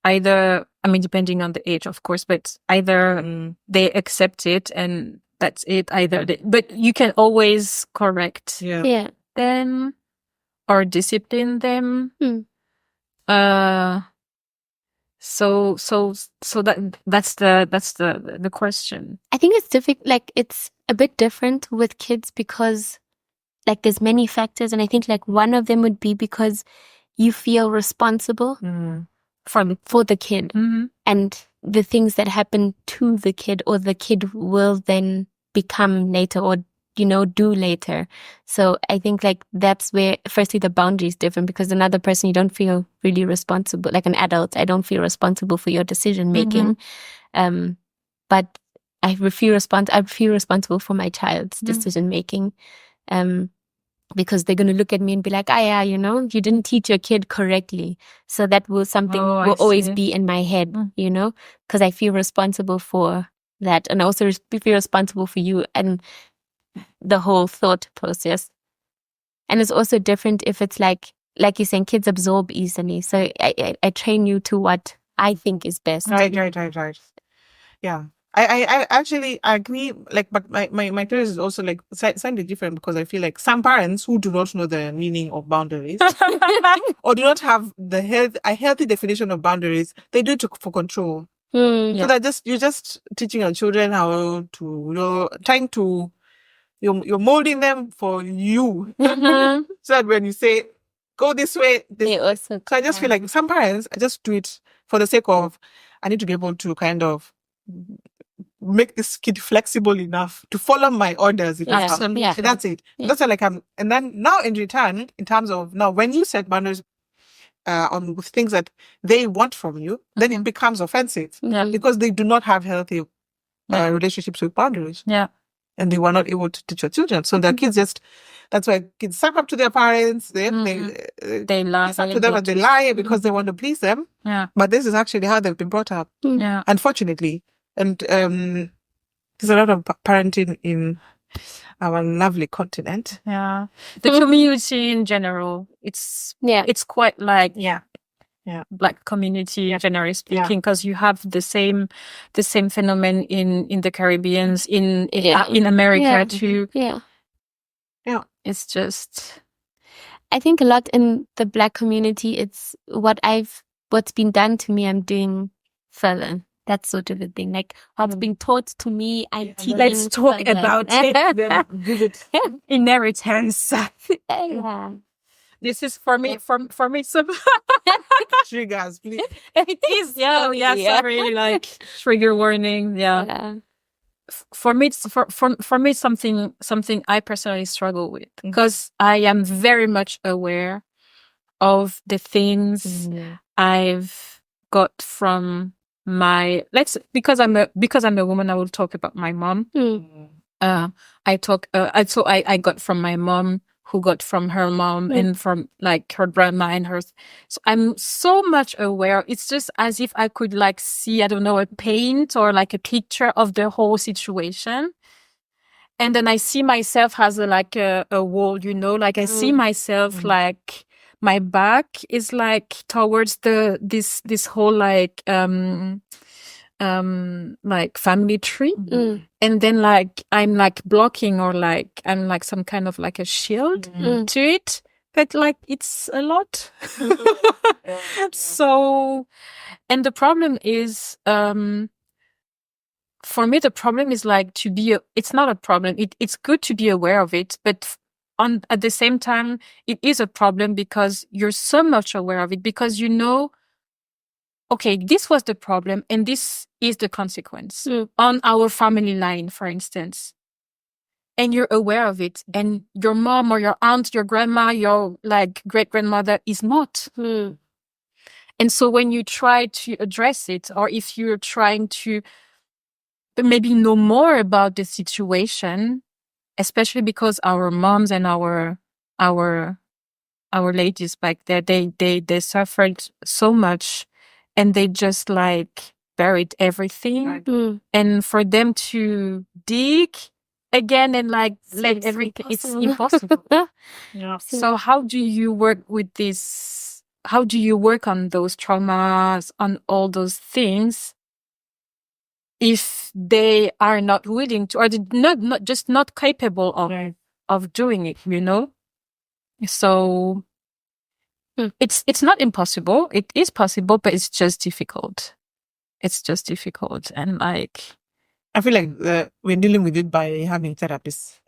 either, I mean, depending on the age, of course, but either they accept it and that's it, but you can always correct them or discipline them. So that's the question. I think it's difficult. Like, it's a bit different with kids because, like there's many factors, and I think like one of them would be because you feel responsible for the kid and the things that happen to the kid or the kid will then become later or do later. So I think like that's where firstly the boundary is different, because another person you don't feel really responsible, like an adult I don't feel responsible for your decision making, but I feel responsible for my child's decision making, because they're going to look at me and be like, yeah, you didn't teach your kid correctly. So that will always be in my head, because I feel responsible for that. And I also feel responsible for you and the whole thought process. And it's also different if it's like you're saying, kids absorb easily. So I train you to what I think is best. Right. Yeah. I actually agree, like, but my case is also like slightly different, because I feel like some parents who do not know the meaning of boundaries or do not have a healthy definition of boundaries, they do it for control. So that you're just teaching your children how to, you're molding them for you. So that when you say, go this way, so I just feel like some parents just do it for the sake of, I need to be able to kind of make this kid flexible enough to follow my orders. That's it. That's like and then now in return, in terms of now when you set boundaries on things that they want from you, then it becomes offensive because they do not have healthy relationships with boundaries. And they were not able to teach your children. So their kids that's why kids suck up to their parents. They lie. Suck to them and they lie because they want to please them. But this is actually how they've been brought up. Unfortunately. And there's a lot of parenting in our lovely continent. The community in general, it's quite like Black community, generally speaking, because you have the same phenomenon in the Caribbean, in America too. It's just, I think a lot in the Black community, it's what's been done to me, I'm doing further. That sort of a thing. Like what's been taught to me, I'm teaching. Let's talk about it. Inheritance. This is for me some triggers, please. It is, sorry, like trigger warning. For me, it's something I personally struggle with, because I am very much aware of the things I've got from because I'm a woman, I will talk about my mom. I got from my mom, who got from her mom, and from like her grandma and her. So I'm so much aware. It's just as if I could like see, I don't know, a paint or like a picture of the whole situation. And then I see myself as a wall, like I see myself like my back is like towards this whole like family tree, and then like I'm like blocking, or like I'm like some kind of like a shield to it, but like it's a lot. So, and the problem is, for me, the problem is like it's not a problem. It's good to be aware of it, but at the same time, it is a problem because you're so much aware of it, because okay, this was the problem and this is the consequence on our family line, for instance. And you're aware of it, and your mom or your aunt, your grandma, your like great grandmother is not. And so when you try to address it, or if you're trying to maybe know more about the situation, especially because our moms and our ladies back there, they suffered so much, and they just like buried everything. And for them to dig again and like let everything, it's impossible. So how do you work with this? How do you work on those traumas, on all those things, if they are not willing to, or not capable of doing it, So it's not impossible. It is possible, but it's just difficult. And like, I feel like we're dealing with it by having therapists.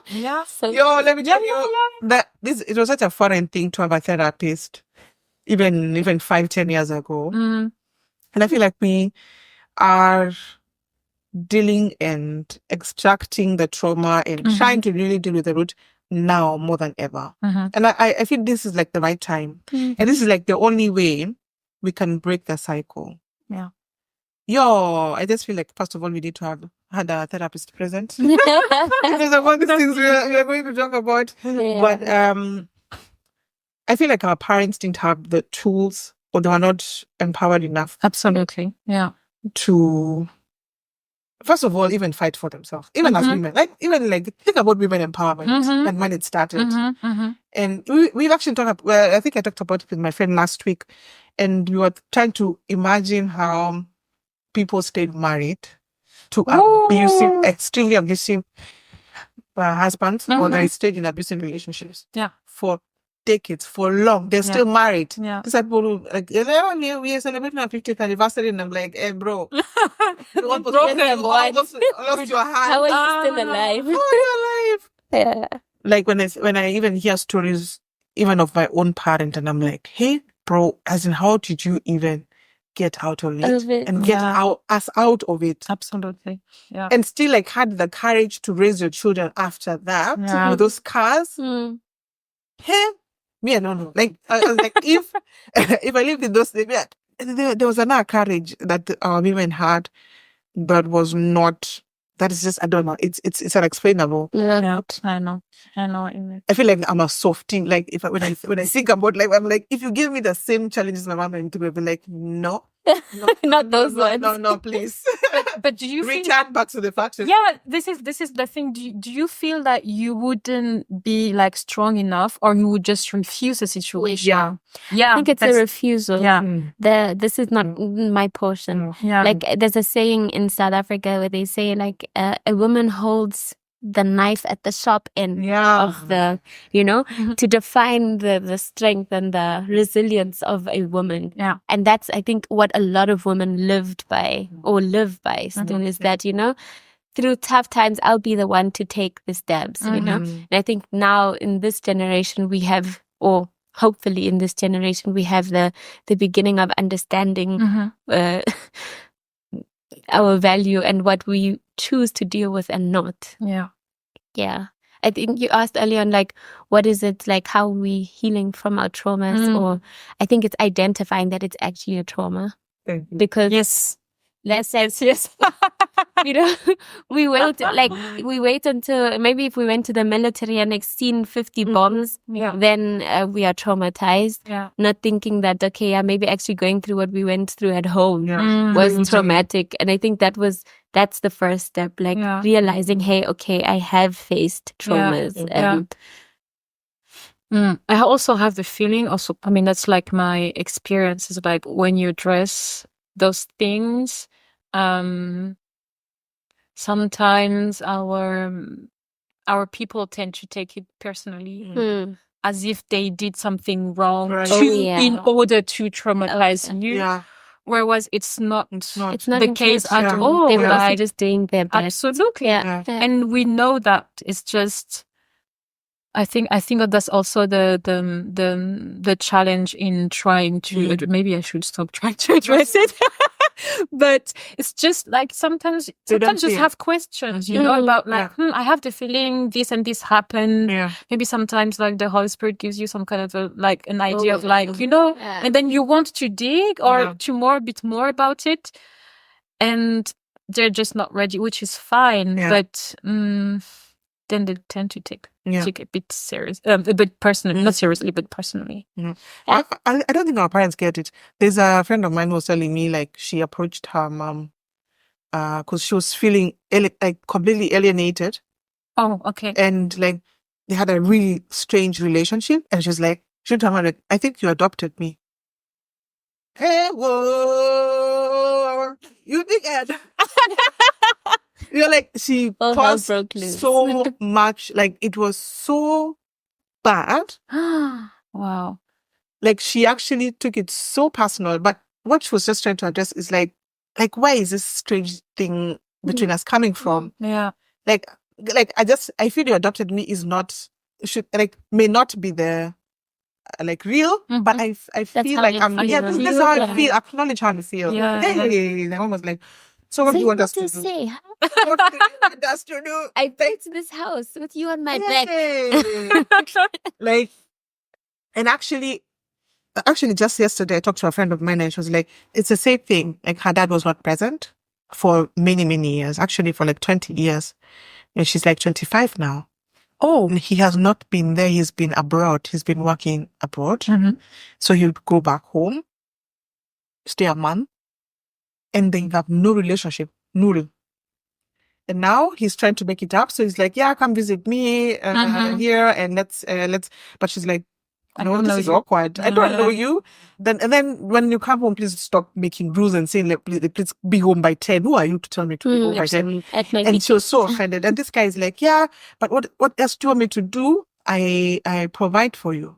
Yeah. So Yo, let me tell you that it was such a foreign thing to have a therapist, even 5-10 years ago. Mm. And I feel like we are dealing and extracting the trauma and trying to really deal with the root now more than ever. And I feel this is like the right time. And this is like the only way we can break the cycle. Yeah. Yo, I just feel like, first of all, we need to have had a therapist present. Because of all these things we are going to talk about. But I feel like our parents didn't have the tools, or they were not empowered enough Absolutely. Yeah. to, first of all, even fight for themselves. Even as women. Think about women empowerment and when it started. And we've actually talked about, I think I talked about it with my friend last week. And we were trying to imagine how people stayed married to abusive, extremely abusive husbands, or they stayed in abusive relationships for decades, for long. They're still married. Yeah. These are people who, like, we are celebrating our 50th anniversary, and I'm like, hey, bro, you almost lost your hand. How are you still alive? How are you alive? Yeah. Like when I even hear stories, even of my own parent, and I'm like, hey, bro, as in, how did you even get out of it and get us out of it? Absolutely. Yeah. And still like had the courage to raise your children after that with those scars. Hey, me, I don't know. Like, I was like, if I lived in those days, there was another courage that our women had that was not. That is just, I don't know. It's unexplainable. Yeah. I know. What you mean. I feel like I'm a softie. Like when I think about life, I'm like, if you give me the same challenges my mom went through, I'll be like, no, not those ones. No, please. But do you feel return back to the factory? Yeah, this is the thing. Do you feel that you wouldn't be like strong enough, or you would just refuse the situation? Yeah. I think it's a refusal. Yeah. This is not my portion. Yeah. Like there's a saying in South Africa where they say like a woman holds the knife at the sharp end of the, to define the strength and the resilience of a woman. Yeah. And that's, I think, what a lot of women lived by or live by still is that, through tough times, I'll be the one to take the steps, And I think now in this generation we have, or hopefully in this generation, we have the beginning of understanding our value and what we choose to deal with and not. Yeah. I think you asked earlier on, like, what is it, like, how are we healing from our traumas? Or I think it's identifying that it's actually a trauma. Because yes. Let's say yes. we wait until maybe if we went to the military and like seen 50 bombs, then we are traumatized. Not thinking that maybe actually going through what we went through at home was traumatic. And I think that's the first step, like realizing, hey, okay, I have faced traumas. I also have the feeling. Also, I mean, that's like my experience. Is like when you address those things. Sometimes our people tend to take it personally, as if they did something wrong in order to traumatize you. Whereas it's not the case at all. They were also just doing their best. Absolutely, and we know that it's just. I think that that's also the challenge in trying to. Maybe I should stop trying to address it. But it's just like sometimes just have questions, about like, I have the feeling this and this happened. Maybe sometimes like the Holy Spirit gives you some kind of an idea of like, and then you want to dig or to bit more about it, and they're just not ready, which is fine. But then they tend to take a bit serious, a bit personally, not seriously, but personally. I don't think our parents get it. There's a friend of mine who was telling me like she approached her mom because she was feeling like completely alienated. Oh, okay. And like they had a really strange relationship, and she was like, she told her like, I think you adopted me. Hey, whoa, you big head. Like she paused so much, like it was so bad. Wow. Like she actually took it so personal. But what she was just trying to address is like why is this strange thing between us coming from. Yeah. Like I feel you adopted me is not, may not be the like real, but I feel how like you I'm, feel. that's how I Yeah. feel. Acknowledge how I feel. Yeah. Hey, my mom was like, so what do you want us to do? say? Huh? What do you want us to do? I built this house with you on my back. Hey. Like, and actually just yesterday I talked to a friend of mine and she was like, it's the same thing. Like her dad was not present for many, many years, actually for like 20 years. And she's like 25 now. Oh. And he has not been there. He's been abroad. He's been working abroad. Mhm. So he would go back home, stay a month, and then have no relationship. Nul. And now he's trying to make it up. So he's like, yeah, come visit me here and let's, but she's like, I no, don't this know is you. awkward. I don't know you. Then when you come home, please stop making rules and saying, like, please be home by 10. Who are you to tell me to be home by 10? At my And she was so offended. And this guy is like, yeah, but what else do you want me to do? I provide for you.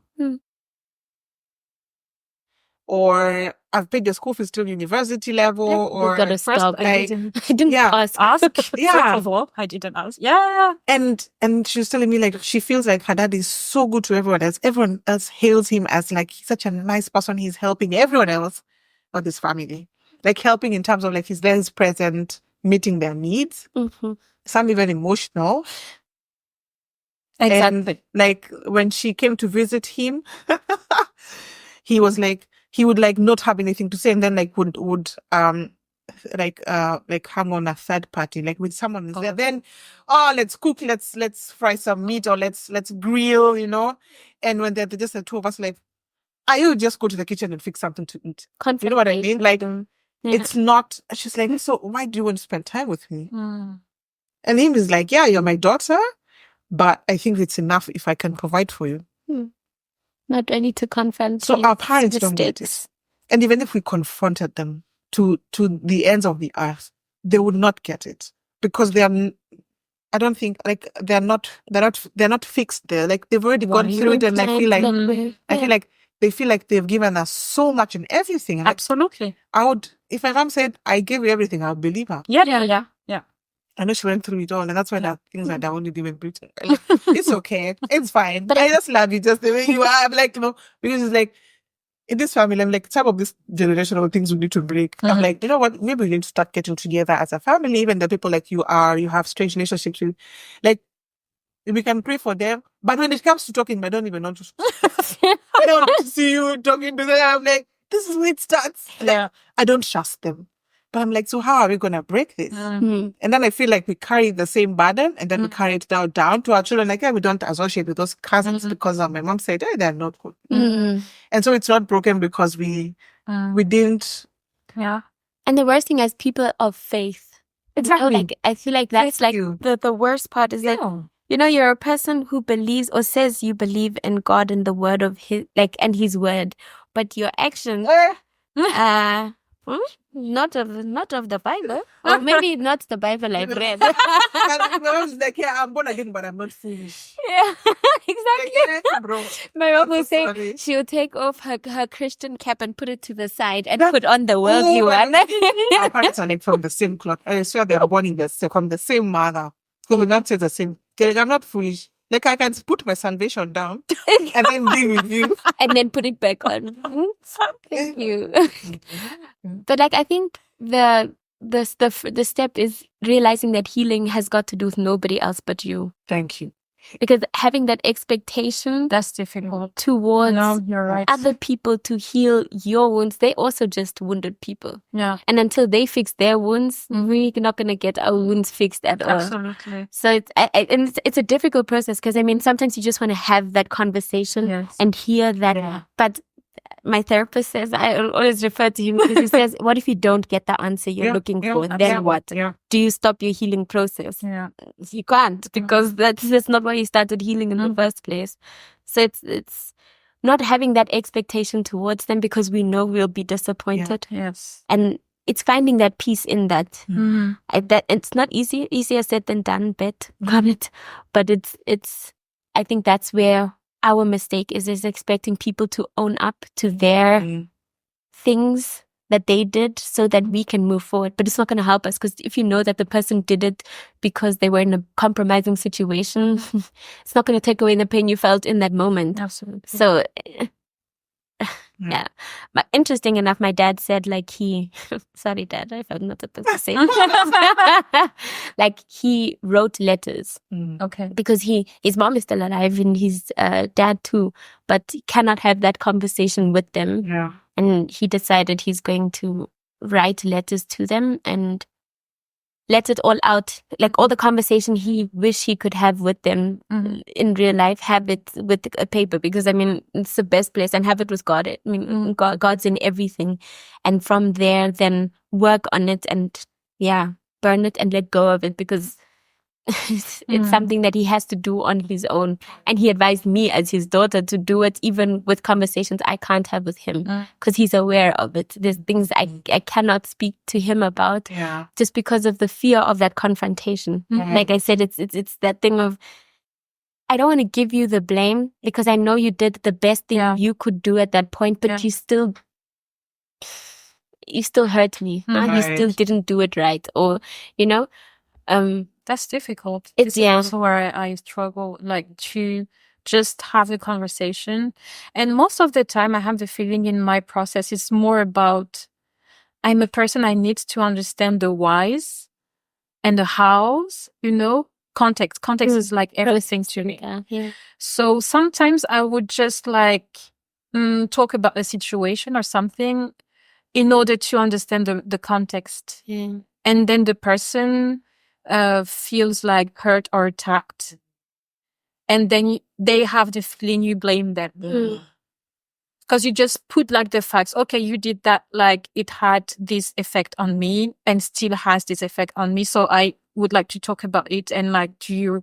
Or I've paid your school fees till university level. Or You gotta stop. like, I didn't ask. Yeah. First of all, I didn't ask. Yeah. And she was telling me like she feels like her dad is so good to everyone else. Everyone else hails him as like he's such a nice person. He's helping everyone else, not his family. Like helping in terms of like he's there, he's present, meeting their needs. Some even emotional. Exactly. And like when she came to visit him, he was like he would like not have anything to say, and then like would like hang on a third party, like with someone is there. Then, let's cook, let's fry some meat, or let's grill, you know. And when they're just the two of us, like, I would just go to the kitchen and fix something to eat. You know what I mean? Like, it's not. She's like, so why do you want to spend time with me? And him is like, yeah, you're my daughter, but I think it's enough if I can provide for you. Not ready to confront. So our parents don't get it. And even if we confronted them to the ends of the earth, they would not get it because they are. I don't think like they're not fixed there. Like they've already gone through it, and I feel like they feel like they've given us so much and everything. And Absolutely. I would, if my mom said I gave you everything, I would believe her. Yeah. I know she went through it all, and that's why that things like that only do in Britain. Like, it's okay, it's fine. But I just love you just the way you are. I'm like, you know, because it's like in this family, I'm like, some of these generational things we need to break. I'm like, you know what? Maybe we need to start getting together as a family. Even the people like you have strange relationships with, like, we can pray for them. But when it comes to talking, I don't even want to. I don't want to see you talking to them. I'm like, this is where it starts. Like, I don't trust them. But I'm like, so how are we going to break this? And then I feel like we carry the same burden, and then we carry it down to our children. Like, we don't associate with those cousins because my mom said, they're not good. And so it's not broken because we didn't. Yeah. And the worst thing is people of faith. Exactly. You know, like, I feel like that's like the worst part is that, you know, you're a person who believes or says you believe in God and the word of his, like, and his word, but your actions not of the Bible, or maybe not the Bible I read. My mom's like, yeah, I'm born again, but I'm not foolish. Yeah, exactly. Like, yeah, bro. My mom will I'm so say sorry. she will take off her Christian cap and put it to the side and put on the worldly one. Our parents are like from the same cloth. I swear they are born in from the same mother. So we not say the same. Like, I'm not foolish. Like, I can put my salvation down and then be with you. And then put it back on. Thank you. But like, I think the step is realizing that healing has got to do with nobody else but you. Thank you. Because having that expectation That's difficult. towards No, you're right. other people to heal your wounds, they also just wounded people. Yeah. And until they fix their wounds, we're not going to get our wounds fixed at all. Absolutely. So it's a difficult process because, I mean, sometimes you just want to have that conversation and hear that. Yeah. But my therapist says, I always refer to him because he says, what if you don't get the answer you're looking for? Then what? Yeah. Do you stop your healing process? Yeah. You can't, because that's not why you started healing in the first place. So it's not having that expectation towards them because we know we'll be disappointed. Yes. And it's finding that peace in that. Mm. That it's not easier said than done, got it. But it's I think that's where our mistake is expecting people to own up to their things that they did so that we can move forward. But it's not going to help us, because if you know that the person did it because they were in a compromising situation, it's not going to take away the pain you felt in that moment. Absolutely. So, yeah. But interesting enough, my dad said, like, sorry, Dad, I felt not supposed to say. Like, he wrote letters. Okay. Because his mom is still alive and his dad too, but he cannot have that conversation with them. Yeah. And he decided he's going to write letters to them and let it all out. Like, all the conversation he wish he could have with them in real life, have it with a paper, because, I mean, it's the best place, and have it with God. I mean, God's in everything. And from there, then work on it and, burn it and let go of it, because it's something that he has to do on his own. And he advised me as his daughter to do it even with conversations I can't have with him, because he's aware of it. There's things I cannot speak to him about just because of the fear of that confrontation. Like I said, it's that thing of, I don't want to give you the blame because I know you did the best thing you could do at that point, but you still hurt me. You still didn't do it right, or, you know. That's difficult. It's also where I struggle, like, to just have a conversation. And most of the time I have the feeling in my process, it's more about, I'm a person, I need to understand the whys and the hows, you know, context. Context is like everything to me. So sometimes I would just like talk about a situation or something in order to understand the context. And then the person feels like hurt or attacked, and then they have the feeling you blame them because you just put like the facts. Okay, you did that, like it had this effect on me and still has this effect on me, so I would like to talk about it. And like, do you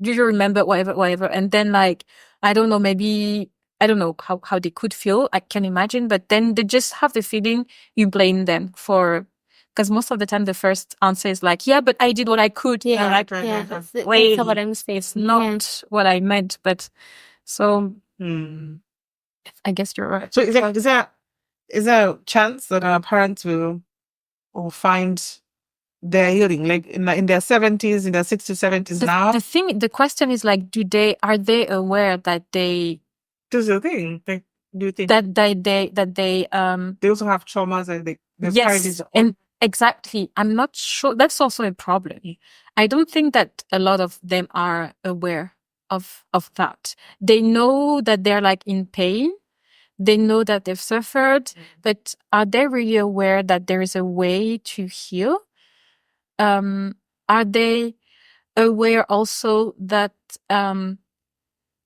remember whatever? And then, like, I don't know, maybe I don't know how they could feel, I can imagine, but then they just have the feeling you blame them for. Because most of the time, the first answer is like, yeah, but I did what I could. That's what I'm saying. It's not what I meant, but so I guess you're right. So is there a chance that our parents will find their healing, like in their 70s, in their 60s, 70s now? The question is like, are they aware that they? This is the thing. Like, do you think that they they also have traumas and they yes, and exactly. I'm not sure. That's also a problem. I don't think that a lot of them are aware of that. They know that they're like in pain. They know that they've suffered, but are they really aware that there is a way to heal? Are they aware also that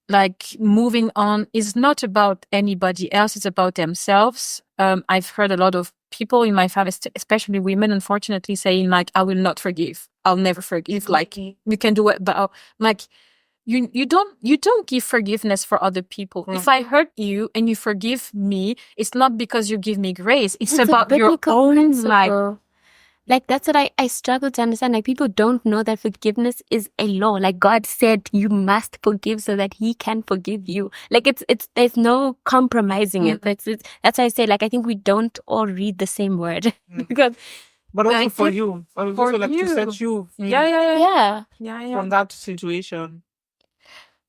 like moving on is not about anybody else, it's about themselves? I've heard a lot of people in my family, especially women, unfortunately, saying like, I will not forgive. I'll never forgive. Like, you can do it, but like, you don't give forgiveness for other people. If I hurt you and you forgive me, it's not because you give me grace. It's about your own life. Like, that's what I struggle to understand. Like, people don't know that forgiveness is a law. Like, God said you must forgive so that He can forgive you. Like, it's there's no compromising it. That's why I say, like, I think we don't all read the same word. Because, but also for you, also like to set you from that situation.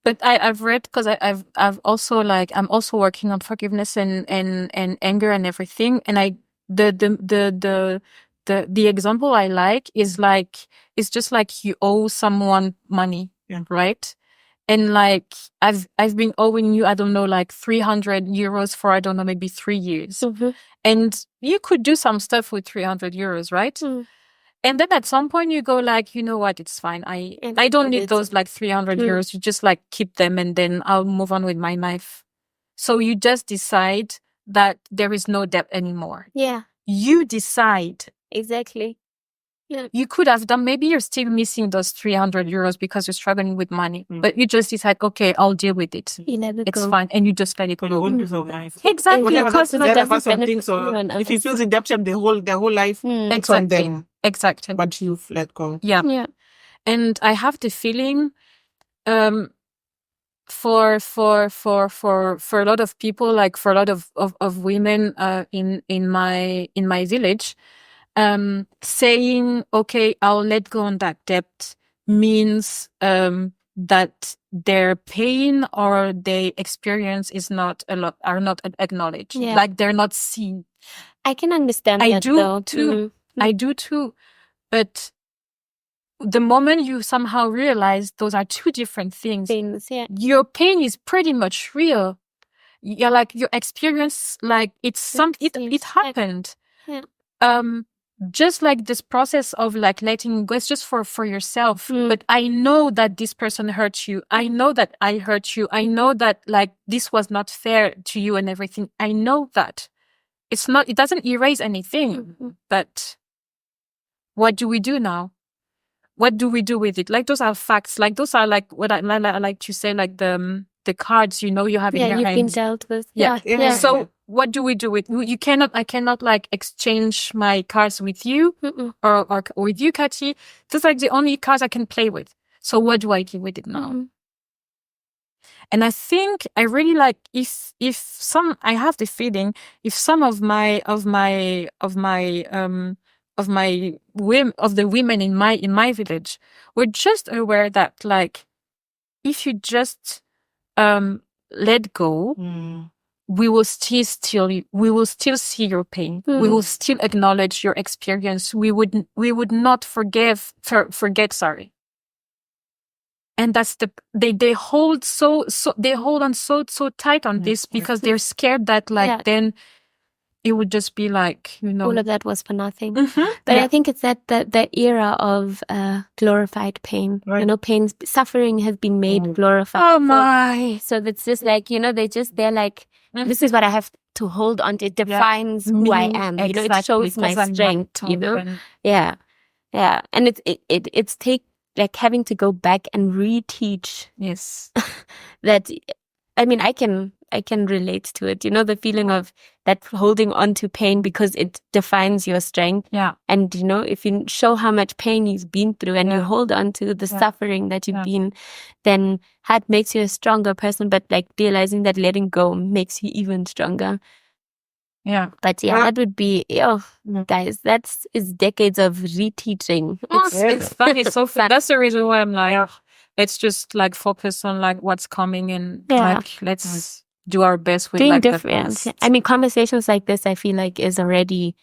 But I've read, because I've also like, I'm also working on forgiveness and anger and everything. And the example I like is like, it's just like you owe someone money, right? And like, I've been owing you, I don't know, like 300 euros for, I don't know, maybe 3 years. And you could do some stuff with 300 euros, right? And then at some point you go like, you know what, it's fine. I don't need those like 300 euros. You just like keep them and then I'll move on with my life. So you just decide that there is no debt anymore. Yeah. You decide. Exactly. Yeah. You could have done, maybe you're still missing those 300 euros because you're struggling with money, but you just decide, okay, I'll deal with it. It's fine. And you just let it go. Exactly. Because if he feels indebted their whole life, it's on them. Exactly. But you've let go. Yeah. And I have the feeling, for a lot of people, like for a lot of women in my village, saying, okay, I'll let go on that debt means that their pain or their experience are not acknowledged. Yeah. Like they're not seen. I can understand I that do though. too. I do too. But the moment you somehow realize those are two different things, Yeah. your pain is pretty much real. You're like, your experience, like it happened. Yeah. Just like this process of like letting go, it's just for yourself. But I know that this person hurt you. I know that I hurt you. I know that like this was not fair to you and everything. I know that. It doesn't erase anything. But what do we do now? What do we do with it? Like, those are facts. Like, those are like what I like to say, like the cards, you have in your you've hands. been dealt with. Yeah. Yeah. So what do we do with I cannot like exchange my cards with you or with you, Kati. Those are like the only cards I can play with. So what do I do with it now? And I think I really like I have the feeling if some of the women in my village were just aware that, like, if you just let go, we will still see your pain. We will still acknowledge your experience. We would not forget. Sorry. And that's they hold on so tight on this because they're scared that then it would just be like, all of that was for nothing. But I think it's that era of glorified pain. Right. Suffering has been made glorified. Oh my! So that's just like, they're like, this is what I have to hold on to. It defines who I am. Exactly. It shows my strength. Yeah. And it's like having to go back and reteach. Yes. That, I mean, I can relate to it. The feeling of that holding on to pain because it defines your strength. Yeah. And, if you show how much pain you've been through and you hold on to the suffering that you've been, then that makes you a stronger person. But like realizing that letting go makes you even stronger. Yeah. But that would be, guys, is decades of reteaching. It's fun. It's so fun. That's the reason why I'm like, let's just like focus on like what's coming and like let's do our best with doing like different. I mean, conversations like this, I feel like is already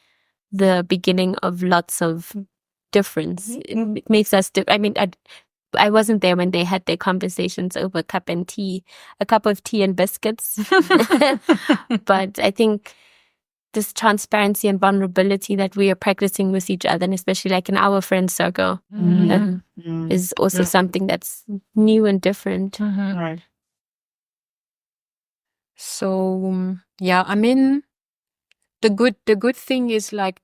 the beginning of lots of difference. It makes us. I mean, I wasn't there when they had their conversations over a cup of tea and biscuits, but I think this transparency and vulnerability that we are practicing with each other, and especially like in our friend circle, is also something that's new and different. Right. So I mean, the good thing is like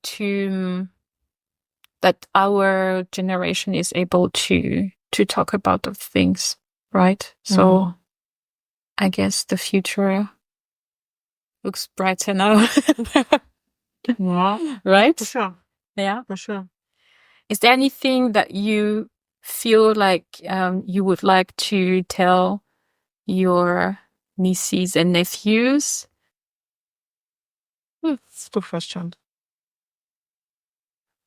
that our generation is able to talk about those things, right? So I guess the future looks brighter now. Right? For sure. Yeah. For sure. Is there anything that you feel like you would like to tell your nieces and nephews? It's a good question.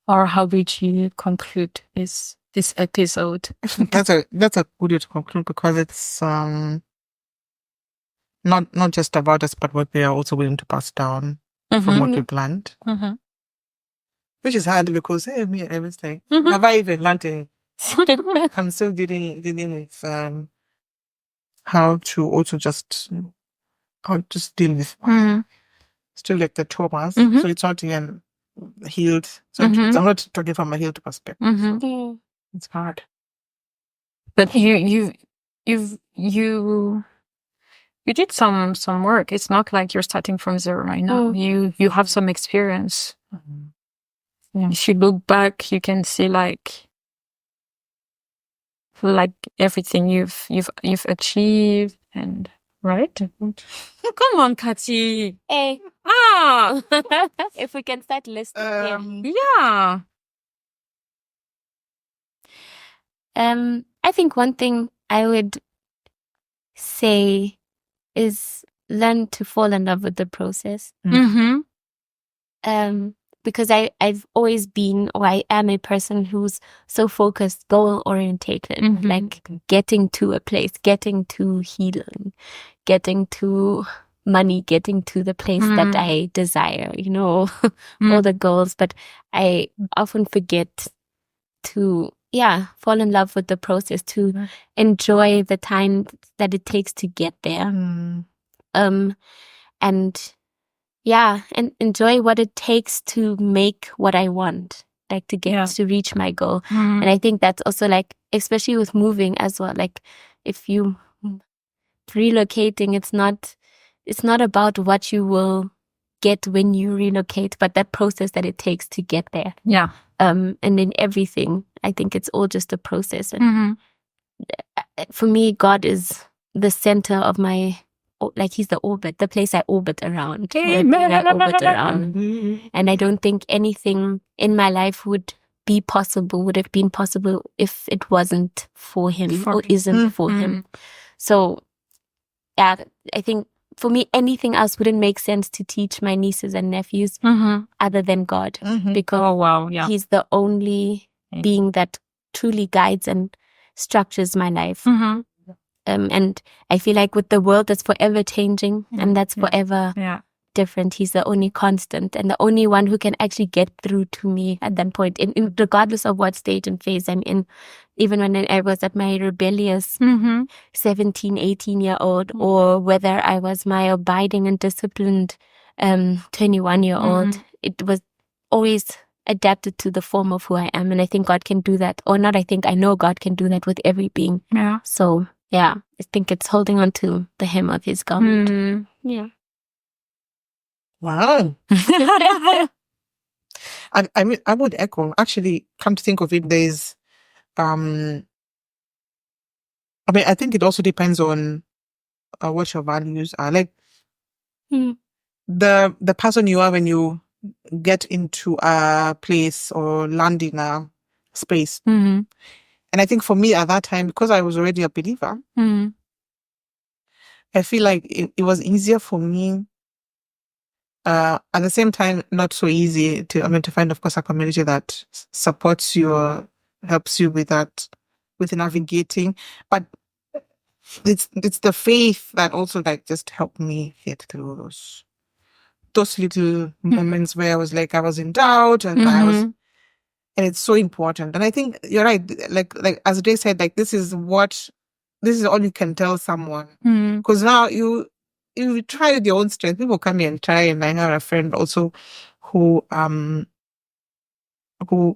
Or how would you conclude this episode? That's a good way to conclude because it's not just about us, but what they are also willing to pass down from what we've learned. Which is hard because me and everything. Have I even learned anything? I'm still dealing with how to also just deal with still like the traumas. So it's not even healed. So I'm not talking from a healed perspective. So it's hard. But you did some work. It's not like you're starting from zero right now. You have some experience. If you look back, you can see like everything you've achieved, and right. Come on, Kati. Hey. If we can start listing. Yeah. I think one thing I would say is learn to fall in love with the process. Mm-hmm. Because I've always been, or I am a person who's so focused, goal orientated, Mhm. like getting to a place, getting to healing, getting to money, getting to the place that I desire, all the goals. But I often forget to, fall in love with the process, to enjoy the time that it takes to get there. And and enjoy what it takes to make what I want, like to get to reach my goal. And I think that's also like, especially with moving as well, like if you relocating, it's not about what you will get when you relocate, but that process that it takes to get there. Yeah. And in everything, I think it's all just a process. And for me, God is the center of my, like he's the orbit, the place I orbit around. Amen. I orbit around. And I don't think anything in my life would have been possible if it wasn't for him or isn't for him. So I think for me, anything else wouldn't make sense to teach my nieces and nephews other than God. Because he's the only being that truly guides and structures my life. And I feel like with the world that's forever changing and that's forever different, he's the only constant and the only one who can actually get through to me at that point, regardless of what stage and phase I'm in. Even when I was at my rebellious 17, 18-year-old, or whether I was my abiding and disciplined 21-year-old, it was always adapted to the form of who I am. And I think God can do that. Or not, I know God can do that with every being. Yeah. So I think it's holding on to the hem of his garment. Yeah. Wow. I mean, I would echo. Actually, come to think of it, there's, I think it also depends on what your values are. Like the person you are when you get into a place or land in a space. And I think for me at that time, because I was already a believer, I feel like it was easier for me. At the same time, not so easy to find, of course, a community that supports you or helps you with that, with navigating. But it's the faith that also like just helped me get through those little moments where I was in doubt and and it's so important. And I think you're right. Like as Jay said, like this is all you can tell someone. Because now you try with your own strength. People come here and try, and I have a friend also who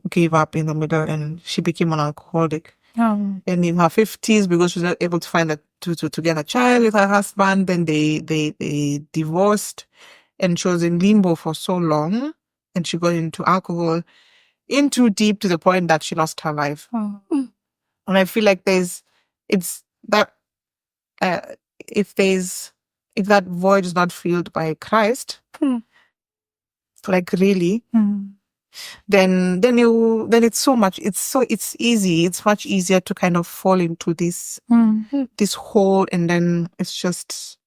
gave up in the middle and she became an alcoholic. And in her 50s, because she was not able to find to get a child with her husband, then they divorced, and she was in limbo for so long, and she got into alcohol, in too deep to the point that she lost her life. And I feel like if that void is not filled by Christ, like really, then it's easy. It's much easier to kind of fall into this hole, and then it's just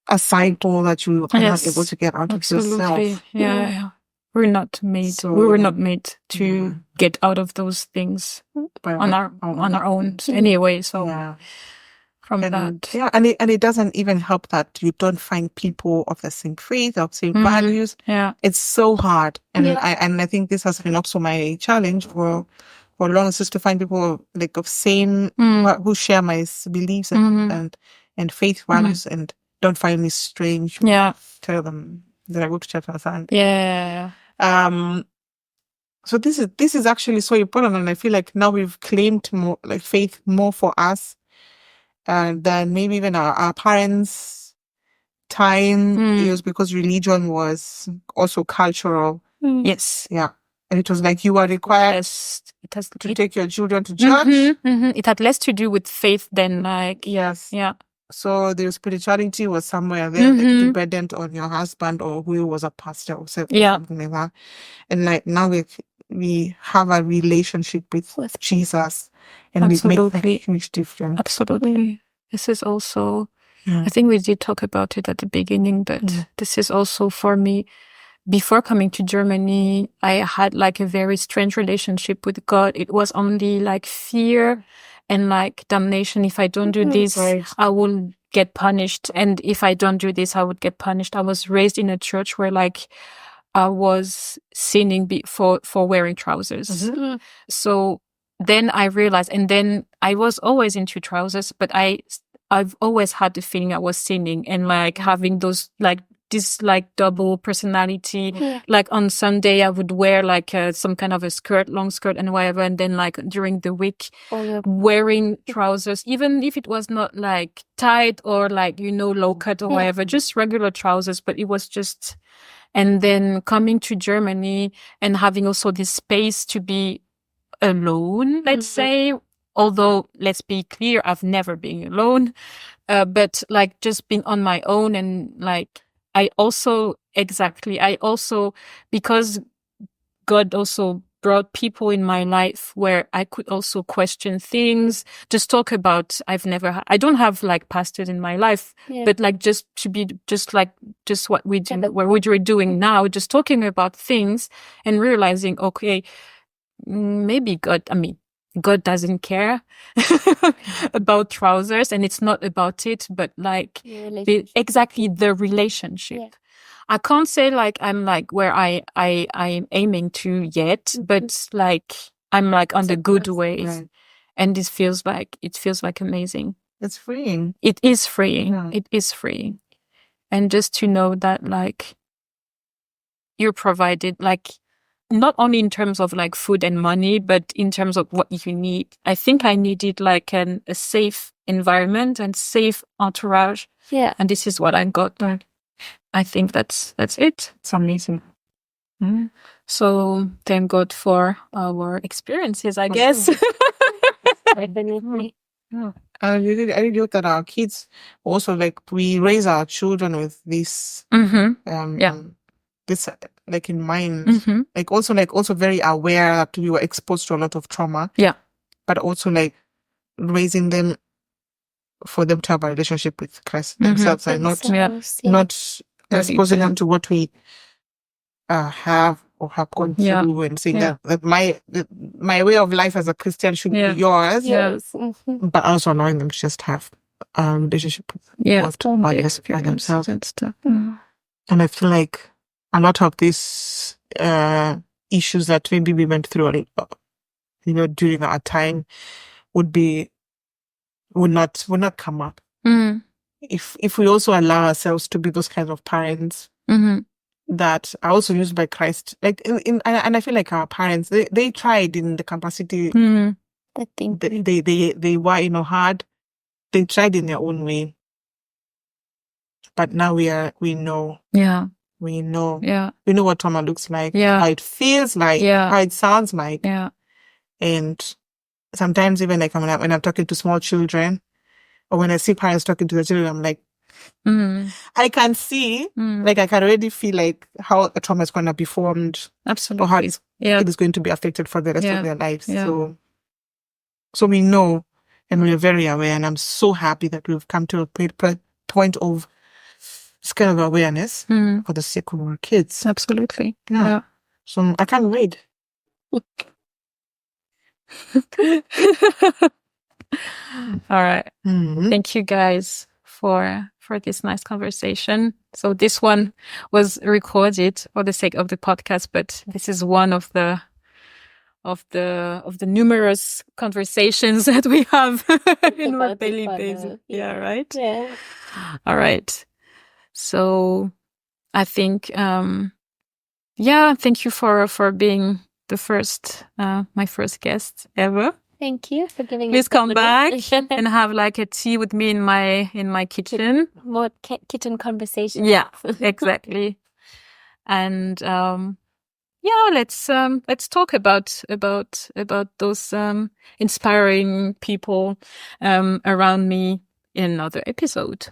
a cycle that you are not able to get out of yourself. Yeah. We were not made to get out of those things on our own anyway. So and it doesn't even help that you don't find people of the same faith or same values. Yeah, it's so hard, and I think this has been also my challenge for long, is just to find people like of same who share my beliefs and faith values, and don't find me strange. Tell them that I go to church on Sunday. So this is actually so important, and I feel like now we've claimed more like faith more for us than maybe even our parents' time. It was because religion was also cultural. Yes. Yeah. And it was like you are required to take your children to church. It had less to do with faith than yes. Yeah. So the spirituality was somewhere there, like dependent on your husband or who was a pastor or something like that. And like now we have a relationship with Jesus, and we make a huge difference. Absolutely. This is also, Yeah. I think we did talk about it at the beginning, but this is also for me. Before coming to Germany, I had like a very strange relationship with God. It was only like fear and like damnation. If I don't do this, Right. I will get punished. And if I don't do this, I would get punished. I was raised in a church where like I was sinning for wearing trousers. So then I realized, and then I was always into trousers, but I've always had the feeling I was sinning and like having those like this like double personality. Like on Sunday I would wear like some kind of a skirt, long skirt and whatever, and then like during the week wearing trousers, even if it was not like tight or like, you know, low cut or whatever, just regular trousers, but it was just. And then coming to Germany and having also this space to be alone, let's say, although let's be clear, I've never been alone, but like just being on my own. And like I also because God also brought people in my life where I could also question things, just talk about, I don't have like pastors in my life, but like just to be just what we do, what we're doing now, just talking about things and realizing, okay, maybe God doesn't care about trousers, and it's not about it, but like the relationship. I can't say like I'm like where I'm aiming to yet, but like I'm like on the good ways, and it feels like amazing. It's freeing. It is freeing. Yeah. It is freeing, and just to know that like you're provided, like not only in terms of like food and money, but in terms of what you need. I think I needed like a safe environment and safe entourage. Yeah. And this is what I got. I think that's it. It's amazing. So thank God for our experiences, I guess. Definitely. Yeah. I really look at our kids also, like we raise our children with this this like in mind, like also very aware that we were exposed to a lot of trauma, but also like raising them for them to have a relationship with Christ themselves, and not exposing them to what we have or have gone through, and saying that my way of life as a Christian should be yours, but also allowing them to just have a relationship with God themselves and stuff. And I feel like a lot of these issues that maybe we went through, during our time, would not come up if we also allow ourselves to be those kinds of parents that are also used by Christ. Like and I feel like our parents, they tried in the capacity they were hard. They tried in their own way, but now we know. We know what trauma looks like, how it feels like, how it sounds like. And sometimes even like when I'm talking to small children, or when I see parents talking to their children, I'm like, I can see, like I can already feel like how a trauma is going to be formed. Absolutely. Or how it is going to be affected for the rest of their lives. So we know, and we're very aware, and I'm so happy that we've come to a point of this kind of awareness for the sake of our kids. Absolutely. Yeah. So I can't wait. All right. Thank you guys for this nice conversation. So this one was recorded for the sake of the podcast, but this is one of the numerous conversations that we have in our daily basis. Yeah, right? Yeah. All right. So I think thank you for being the first my first guest ever. Thank you for giving Please us come back and have like a tea with me in my kitchen. More kitchen conversation. Yeah, exactly. And let's talk about those inspiring people around me in another episode.